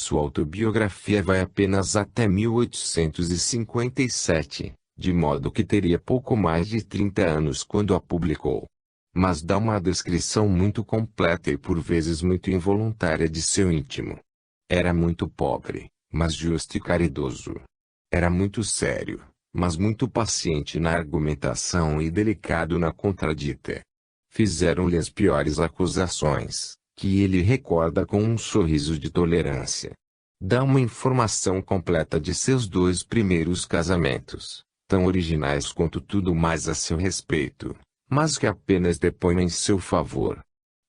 Sua autobiografia vai apenas até 1857, de modo que teria pouco mais de 30 anos quando a publicou. Mas dá uma descrição muito completa e por vezes muito involuntária de seu íntimo. Era muito pobre, mas justo e caridoso. Era muito sério, mas muito paciente na argumentação e delicado na contradita. Fizeram-lhe as piores acusações, que ele recorda com um sorriso de tolerância. Dá uma informação completa de seus 2 primeiros casamentos, tão originais quanto tudo mais a seu respeito, mas que apenas depõem em seu favor.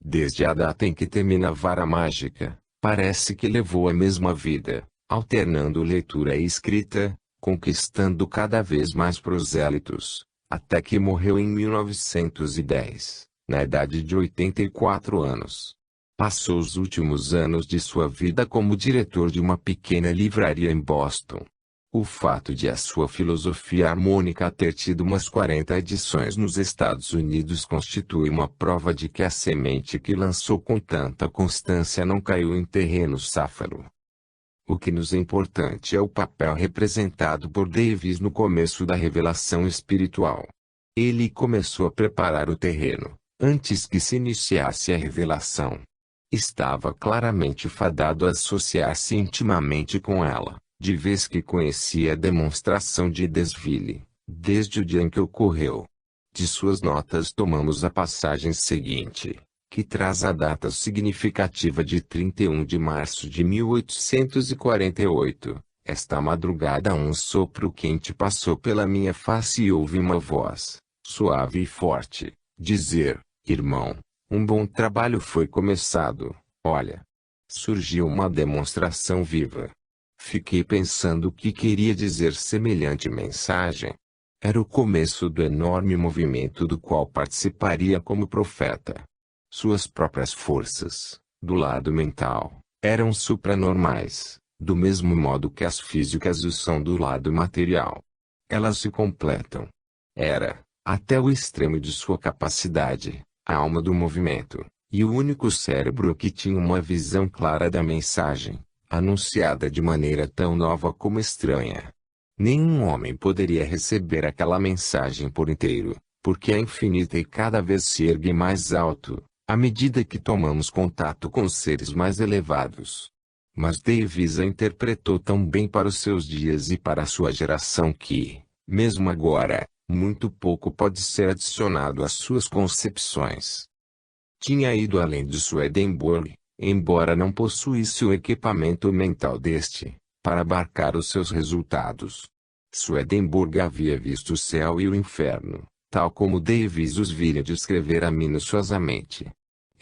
Desde a data em que termina a vara mágica, parece que levou a mesma vida, alternando leitura e escrita, conquistando cada vez mais prosélitos, até que morreu em 1910, na idade de 84 anos. Passou os últimos anos de sua vida como diretor de uma pequena livraria em Boston. O fato de a sua filosofia harmônica ter tido umas 40 edições nos Estados Unidos constitui uma prova de que a semente que lançou com tanta constância não caiu em terreno sáfaro. O que nos é importante é o papel representado por Davis no começo da revelação espiritual. Ele começou a preparar o terreno, antes que se iniciasse a revelação. Estava claramente fadado a associar-se intimamente com ela, de vez que conhecia a demonstração de desfile, desde o dia em que ocorreu. De suas notas tomamos a passagem seguinte, que traz a data significativa de 31 de março de 1848. Esta madrugada um sopro quente passou pela minha face e ouvi uma voz, suave e forte, dizer: irmão, um bom trabalho foi começado, olha. Surgiu uma demonstração viva. Fiquei pensando o que queria dizer semelhante mensagem. Era o começo do enorme movimento do qual participaria como profeta. Suas próprias forças, do lado mental, eram supranormais, do mesmo modo que as físicas o são do lado material. Elas se completam. Era, até o extremo de sua capacidade, a alma do movimento, e o único cérebro que tinha uma visão clara da mensagem, anunciada de maneira tão nova como estranha. Nenhum homem poderia receber aquela mensagem por inteiro, porque é infinita e cada vez se ergue mais alto, à medida que tomamos contato com seres mais elevados. Mas Davis a interpretou tão bem para os seus dias e para a sua geração que, mesmo agora, muito pouco pode ser adicionado às suas concepções. Tinha ido além de Swedenborg, embora não possuísse o equipamento mental deste, para abarcar os seus resultados. Swedenborg havia visto o céu e o inferno, tal como Davis os vira descrever minuciosamente.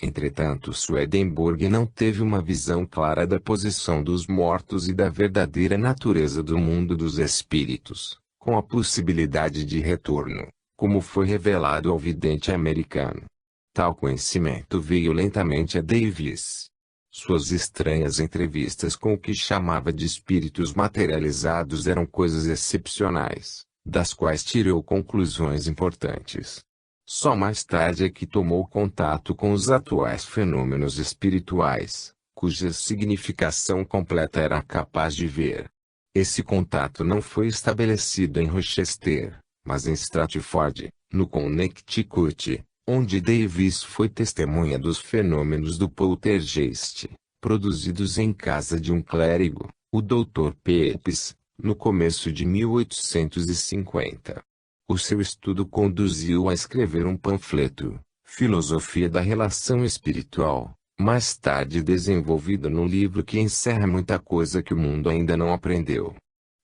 Entretanto, Swedenborg não teve uma visão clara da posição dos mortos e da verdadeira natureza do mundo dos espíritos, com a possibilidade de retorno, como foi revelado ao vidente americano. Tal conhecimento veio lentamente a Davis. Suas estranhas entrevistas com o que chamava de espíritos materializados eram coisas excepcionais, das quais tirou conclusões importantes. Só mais tarde é que tomou contato com os atuais fenômenos espirituais, cuja significação completa era capaz de ver. Esse contato não foi estabelecido em Rochester, mas em Stratford, no Connecticut, onde Davis foi testemunha dos fenômenos do poltergeist, produzidos em casa de um clérigo, o Dr. Pepys, no começo de 1850. O seu estudo conduziu a escrever um panfleto, Filosofia da Relação Espiritual, mais tarde desenvolvido no livro que encerra muita coisa que o mundo ainda não aprendeu.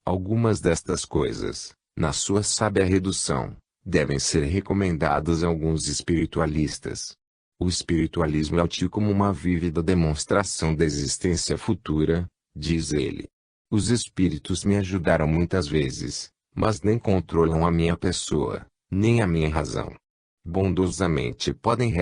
Algumas destas coisas, na sua sábia redução, devem ser recomendadas a alguns espiritualistas. O espiritualismo é tido como uma vívida demonstração da existência futura, diz ele. Os espíritos me ajudaram muitas vezes, mas nem controlam a minha pessoa, nem a minha razão. Bondosamente podem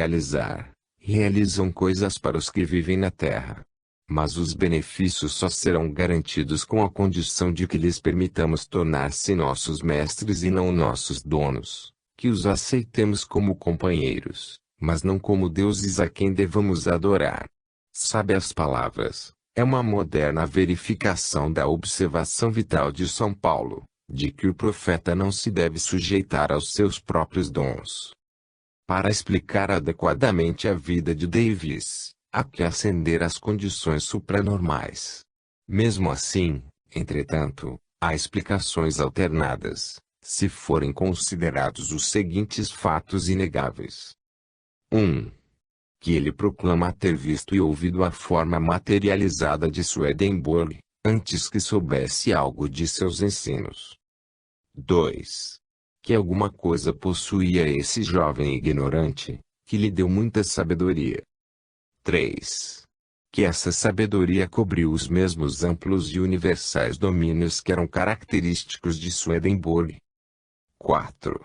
realizam coisas para os que vivem na terra. Mas os benefícios só serão garantidos com a condição de que lhes permitamos tornar-se nossos mestres e não nossos donos, que os aceitemos como companheiros, mas não como deuses a quem devamos adorar. Sabe as palavras, É uma moderna verificação da observação vital de São Paulo, de que o profeta não se deve sujeitar aos seus próprios dons. Para explicar adequadamente a vida de Davis, há que ascender às condições supranormais. Mesmo assim, entretanto, há explicações alternadas, se forem considerados os seguintes fatos inegáveis. 1. Que ele proclama ter visto e ouvido a forma materializada de Swedenborg, antes que soubesse algo de seus ensinos. 2. Que alguma coisa possuía esse jovem ignorante, que lhe deu muita sabedoria. 3. Que essa sabedoria cobriu os mesmos amplos e universais domínios que eram característicos de Swedenborg. 4.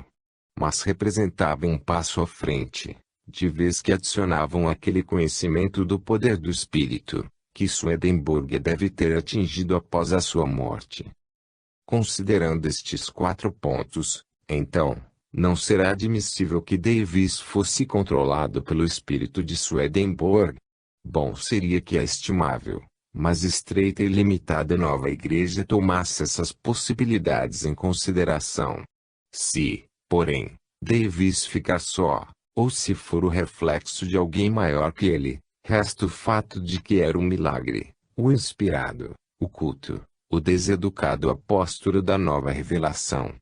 Mas representava um passo à frente, de vez que adicionavam aquele conhecimento do poder do espírito, que Swedenborg deve ter atingido após a sua morte. Considerando estes 4 pontos, então, não será admissível que Davis fosse controlado pelo espírito de Swedenborg. Bom seria que a estimável, mas estreita e limitada nova igreja tomasse essas possibilidades em consideração. Se, porém, Davis ficar só, ou se for o reflexo de alguém maior que ele, resta o fato de que era um milagre, o inspirado, o culto, o deseducado apóstolo da nova revelação.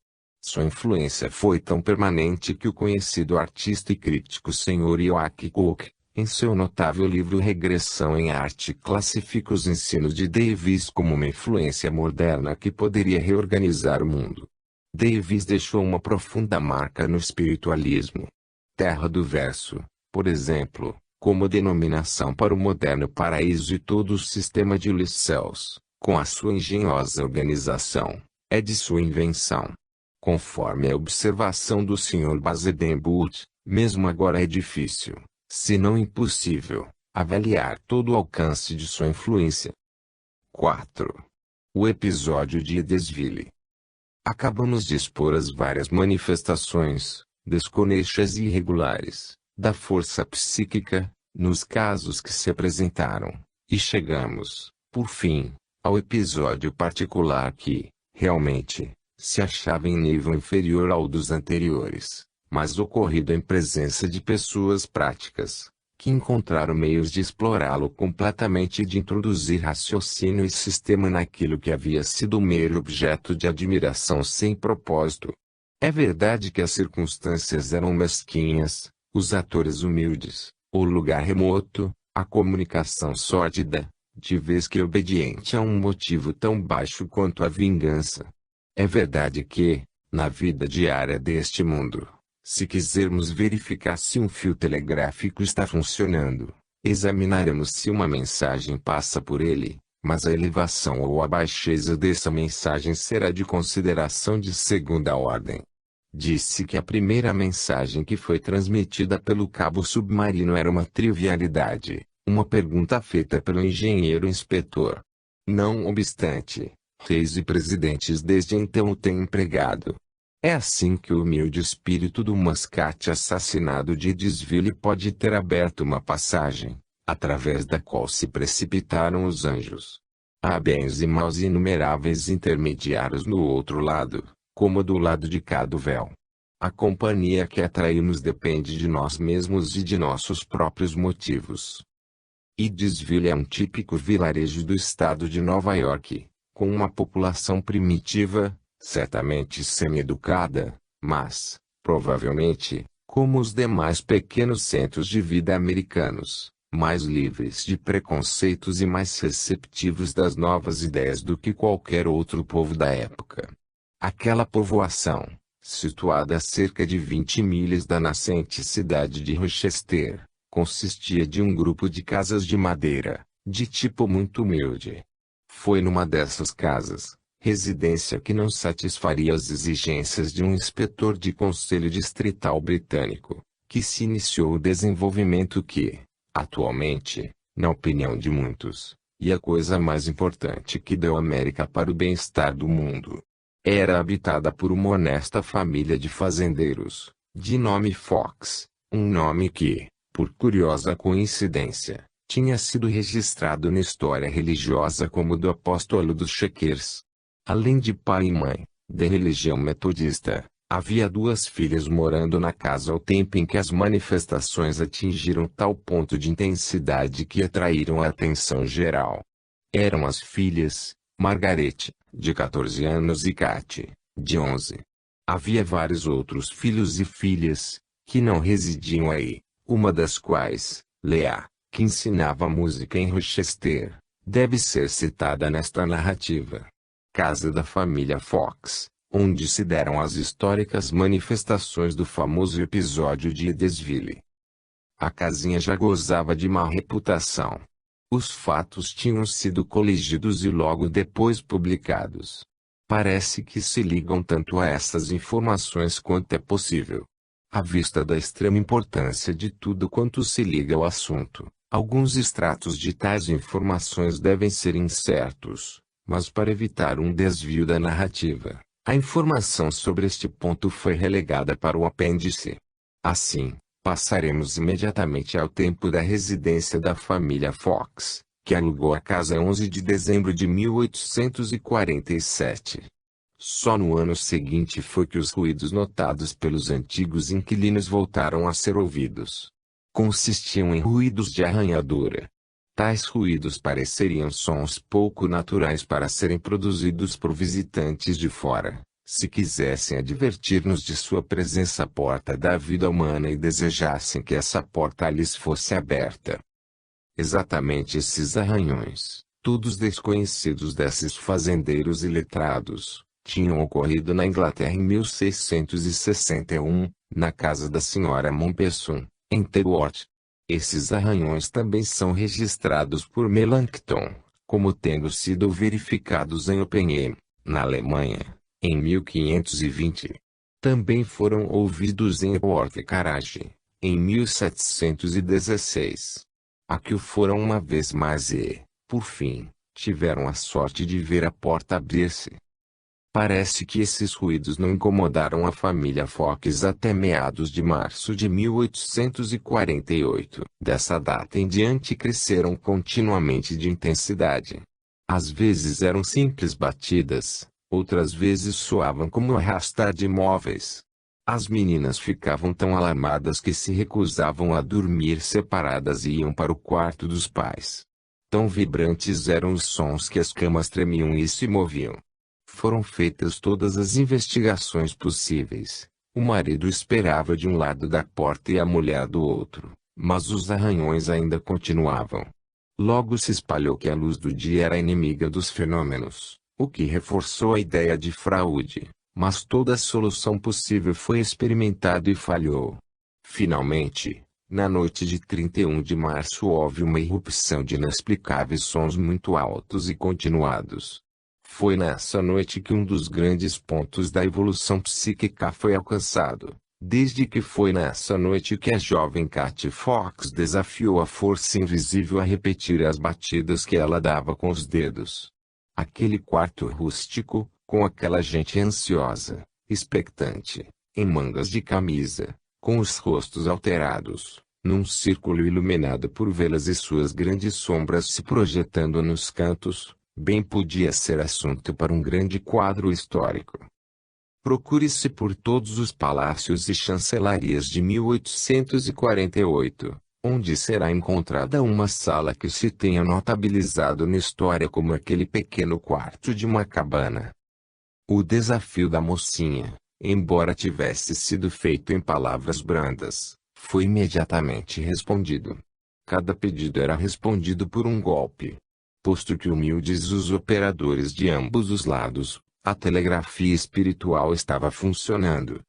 Sua influência foi tão permanente que o conhecido artista e crítico Sr. Joachim Koch, em seu notável livro Regressão em Arte, classifica os ensinos de Davis como uma influência moderna que poderia reorganizar o mundo. Davis deixou uma profunda marca no espiritualismo. Terra do Verso, por exemplo, como denominação para o moderno paraíso e todo o sistema de Licéus, com a sua engenhosa organização, é de sua invenção. Conforme a observação do Sr. Basedenbult, mesmo agora é difícil, se não impossível, avaliar todo o alcance de sua influência. 4. O episódio de Edesville. Acabamos de expor as várias manifestações, desconexas e irregulares, da força psíquica, nos casos que se apresentaram, e chegamos, por fim, ao episódio particular que, realmente, se achava em nível inferior ao dos anteriores, mas ocorrido em presença de pessoas práticas, que encontraram meios de explorá-lo completamente e de introduzir raciocínio e sistema naquilo que havia sido mero objeto de admiração sem propósito. É verdade que as circunstâncias eram mesquinhas, os atores humildes, o lugar remoto, a comunicação sórdida, de vez que obediente a um motivo tão baixo quanto a vingança. É verdade que, na vida diária deste mundo, se quisermos verificar se um fio telegráfico está funcionando, examinaremos se uma mensagem passa por ele, mas a elevação ou a baixeza dessa mensagem será de consideração de segunda ordem. Disse que a primeira mensagem que foi transmitida pelo cabo submarino era uma trivialidade, uma pergunta feita pelo engenheiro inspetor. Não obstante, reis e presidentes desde então o têm empregado. É assim que o humilde espírito do mascate assassinado de Edesville pode ter aberto uma passagem, através da qual se precipitaram os anjos. Há bens e maus inumeráveis intermediários no outro lado, como do lado de cá do véu. A companhia que atraímos depende de nós mesmos e de nossos próprios motivos. Edesville é um típico vilarejo do estado de Nova York, com uma população primitiva, certamente semi-educada, mas, provavelmente, como os demais pequenos centros de vida americanos, mais livres de preconceitos e mais receptivos das novas ideias do que qualquer outro povo da época. Aquela povoação, situada a cerca de 20 milhas da nascente cidade de Rochester, consistia de um grupo de casas de madeira, de tipo muito humilde. Foi numa dessas casas, residência que não satisfaria as exigências de um inspetor de conselho distrital britânico, que se iniciou o desenvolvimento que, atualmente, na opinião de muitos, é a coisa mais importante que deu a América para o bem-estar do mundo. Era habitada por uma honesta família de fazendeiros, de nome Fox, um nome que, por curiosa coincidência, tinha sido registrado na história religiosa como do apóstolo dos Shakers. Além de pai e mãe, de religião metodista, havia duas filhas morando na casa ao tempo em que as manifestações atingiram tal ponto de intensidade que atraíram a atenção geral. Eram as filhas, Margarete, de 14 anos e Katy, de 11. Havia vários outros filhos e filhas, que não residiam aí, uma das quais, Leah, que ensinava música em Rochester, deve ser citada nesta narrativa. Casa da família Fox, onde se deram as históricas manifestações do famoso episódio de Edesville. A casinha já gozava de má reputação. Os fatos tinham sido coligidos e logo depois publicados. Parece que se ligam tanto a essas informações quanto é possível. À vista da extrema importância de tudo quanto se liga ao assunto, alguns extratos de tais informações devem ser incertos, mas para evitar um desvio da narrativa, a informação sobre este ponto foi relegada para o apêndice. Assim, passaremos imediatamente ao tempo da residência da família Fox, que alugou a casa 11 de dezembro de 1847. Só no ano seguinte foi que os ruídos notados pelos antigos inquilinos voltaram a ser ouvidos. Consistiam em ruídos de arranhadura. Tais ruídos pareceriam sons pouco naturais para serem produzidos por visitantes de fora, se quisessem advertir-nos de sua presença à porta da vida humana e desejassem que essa porta lhes fosse aberta. Exatamente esses arranhões, todos desconhecidos desses fazendeiros iletrados, tinham ocorrido na Inglaterra em 1661, na casa da senhora Mompesson, em Terworth. Esses arranhões também são registrados por Melanchthon, como tendo sido verificados em Oppenheim, na Alemanha, em 1520. Também foram ouvidos em Ortecarage, em 1716. Aqui o foram uma vez mais e, por fim, tiveram a sorte de ver a porta abrir-se. Parece que esses ruídos não incomodaram a família Fox até meados de março de 1848. Dessa data em diante cresceram continuamente de intensidade. Às vezes eram simples batidas, outras vezes soavam como arrastar de móveis. As meninas ficavam tão alarmadas que se recusavam a dormir separadas e iam para o quarto dos pais. Tão vibrantes eram os sons que as camas tremiam e se moviam. Foram feitas todas as investigações possíveis. O marido esperava de um lado da porta e a mulher do outro, mas os arranhões ainda continuavam. Logo se espalhou que a luz do dia era inimiga dos fenômenos, o que reforçou a ideia de fraude, mas toda a solução possível foi experimentada e falhou. Finalmente, na noite de 31 de março houve uma irrupção de inexplicáveis sons muito altos e continuados. Foi nessa noite que um dos grandes pontos da evolução psíquica foi alcançado, desde que foi nessa noite que a jovem Katy Fox desafiou a força invisível a repetir as batidas que ela dava com os dedos. Aquele quarto rústico, com aquela gente ansiosa, expectante, em mangas de camisa, com os rostos alterados, num círculo iluminado por velas e suas grandes sombras se projetando nos cantos, bem podia ser assunto para um grande quadro histórico. Procure-se por todos os palácios e chancelarias de 1848, onde será encontrada uma sala que se tenha notabilizado na história como aquele pequeno quarto de uma cabana. O desafio da mocinha, embora tivesse sido feito em palavras brandas, foi imediatamente respondido. Cada pedido era respondido por um golpe. Posto que humildes os operadores de ambos os lados, a telegrafia espiritual estava funcionando.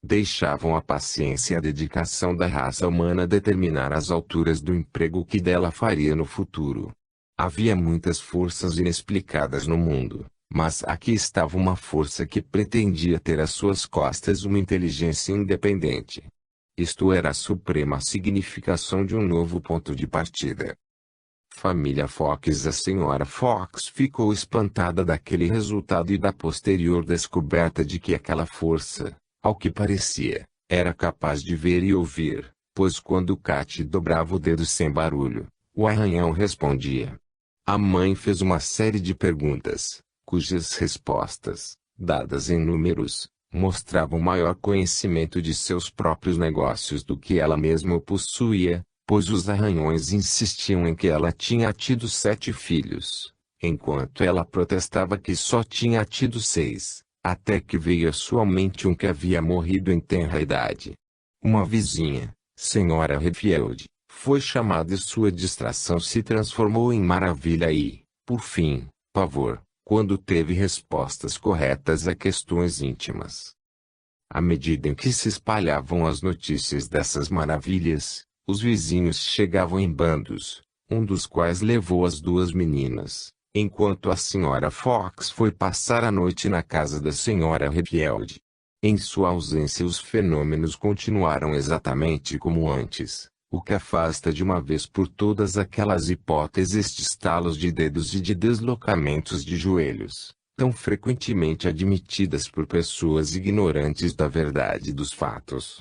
Deixavam a paciência e a dedicação da raça humana determinar as alturas do emprego que dela faria no futuro. Havia muitas forças inexplicadas no mundo, mas aqui estava uma força que pretendia ter às suas costas uma inteligência independente. Isto era a suprema significação de um novo ponto de partida. Família Fox. A senhora Fox ficou espantada daquele resultado e da posterior descoberta de que aquela força, ao que parecia, era capaz de ver e ouvir, pois quando Katy dobrava o dedo sem barulho, O arranhão respondia. A mãe fez uma série de perguntas, cujas respostas, dadas em números, mostravam maior conhecimento de seus próprios negócios do que ela mesma possuía, pois os arranhões insistiam em que ela tinha tido 7 filhos, enquanto ela protestava que só tinha tido 6, até que veio à sua mente um que havia morrido em tenra idade. Uma vizinha, Senhora Redfield, foi chamada e sua distração se transformou em maravilha e, por fim, pavor, quando teve respostas corretas a questões íntimas. À medida em que se espalhavam as notícias dessas maravilhas, os vizinhos chegavam em bandos, um dos quais levou as 2 meninas, enquanto a Sra. Fox foi passar a noite na casa da Sra. Redfield. Em sua ausência os fenômenos continuaram exatamente como antes, o que afasta de uma vez por todas aquelas hipóteses de estalos de dedos e de deslocamentos de joelhos, tão frequentemente admitidas por pessoas ignorantes da verdade dos fatos.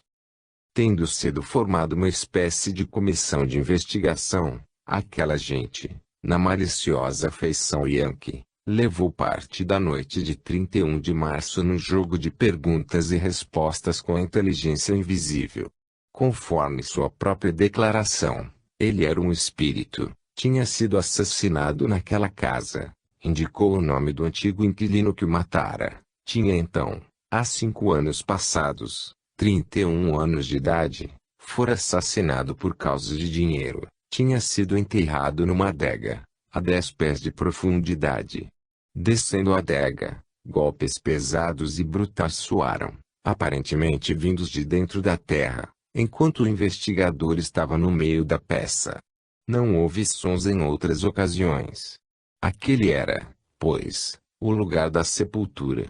Tendo sido formada uma espécie de comissão de investigação, aquela gente, na maliciosa feição Yankee, levou parte da noite de 31 de março num jogo de perguntas e respostas com a inteligência invisível. Conforme sua própria declaração, ele era um espírito, tinha sido assassinado naquela casa, indicou o nome do antigo inquilino que o matara, tinha então, há 5 anos passados, 31 anos de idade, fora assassinado por causa de dinheiro, tinha sido enterrado numa adega, a 10 pés de profundidade. Descendo a adega, golpes pesados e brutais soaram, aparentemente vindos de dentro da terra, enquanto o investigador estava no meio da peça. Não houve sons em outras ocasiões. Aquele era, pois, o lugar da sepultura.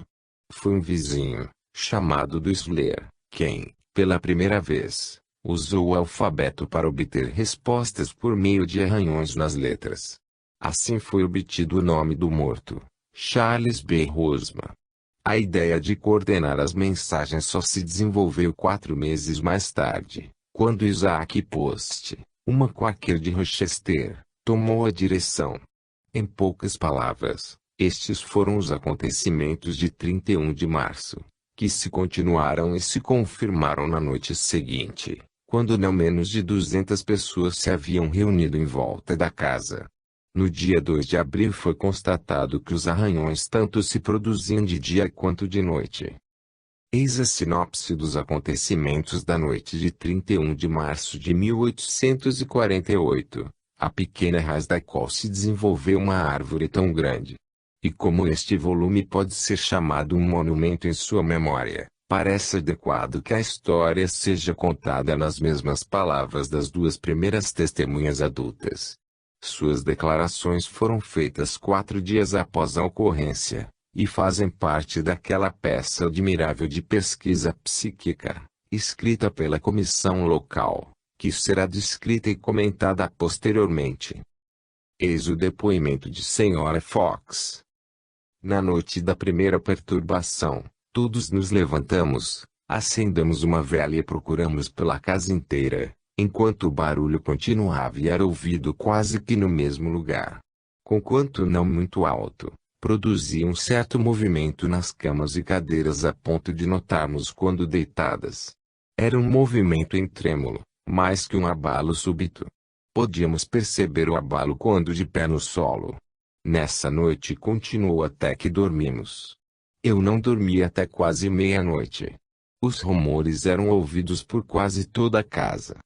Foi um vizinho, chamado do Slayer, quem, pela primeira vez, usou o alfabeto para obter respostas por meio de arranhões nas letras. Assim foi obtido o nome do morto, Charles B. Rosman. A ideia de coordenar as mensagens só se desenvolveu 4 meses mais tarde, quando Isaac Post, uma quaker de Rochester, tomou a direção. Em poucas palavras, estes foram os acontecimentos de 31 de março, que se continuaram e se confirmaram na noite seguinte, quando não menos de 200 pessoas se haviam reunido em volta da casa. No dia 2 de abril foi constatado que os arranhões tanto se produziam de dia quanto de noite. Eis a sinopse dos acontecimentos da noite de 31 de março de 1848, a pequena raiz da qual se desenvolveu uma árvore tão grande. E como este volume pode ser chamado um monumento em sua memória, parece adequado que a história seja contada nas mesmas palavras das 2 primeiras testemunhas adultas. Suas declarações foram feitas 4 dias após a ocorrência, e fazem parte daquela peça admirável de pesquisa psíquica, escrita pela comissão local, que será descrita e comentada posteriormente. Eis o depoimento de Sra. Fox. Na noite da primeira perturbação, todos nos levantamos, acendemos uma vela e procuramos pela casa inteira, enquanto o barulho continuava e era ouvido quase que no mesmo lugar. Conquanto não muito alto, produzia um certo movimento nas camas e cadeiras a ponto de notarmos quando deitadas. Era um movimento em trêmulo, mais que um abalo súbito. Podíamos perceber o abalo quando de pé no solo. Nessa noite continuou até que dormimos. Eu não dormi até quase meia-noite. Os rumores eram ouvidos por quase toda a casa.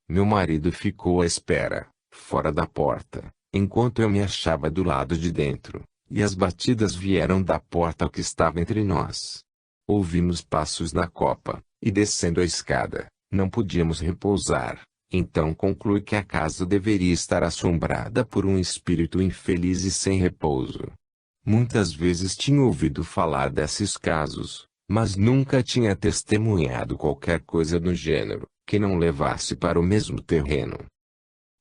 Meu marido ficou à espera, fora da porta, enquanto eu me achava do lado de dentro, e as batidas vieram da porta que estava entre nós. Ouvimos passos na copa, e descendo a escada, não podíamos repousar. Então conclui que a casa deveria estar assombrada por um espírito infeliz e sem repouso. Muitas vezes tinha ouvido falar desses casos, mas nunca tinha testemunhado qualquer coisa do gênero, que não levasse para o mesmo terreno.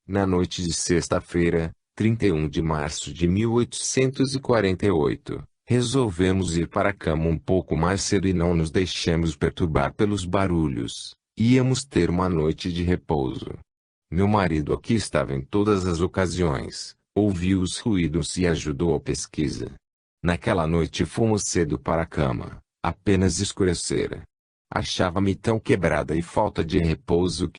Na noite de sexta-feira, 31 de março de 1848, resolvemos ir para a cama um pouco mais cedo e não nos deixemos perturbar pelos barulhos. Íamos ter uma noite de repouso. Meu marido aqui estava em todas as ocasiões, ouviu os ruídos e ajudou a pesquisa. Naquela noite fomos cedo para a cama, apenas escurecera. Achava-me tão quebrada e falta de repouso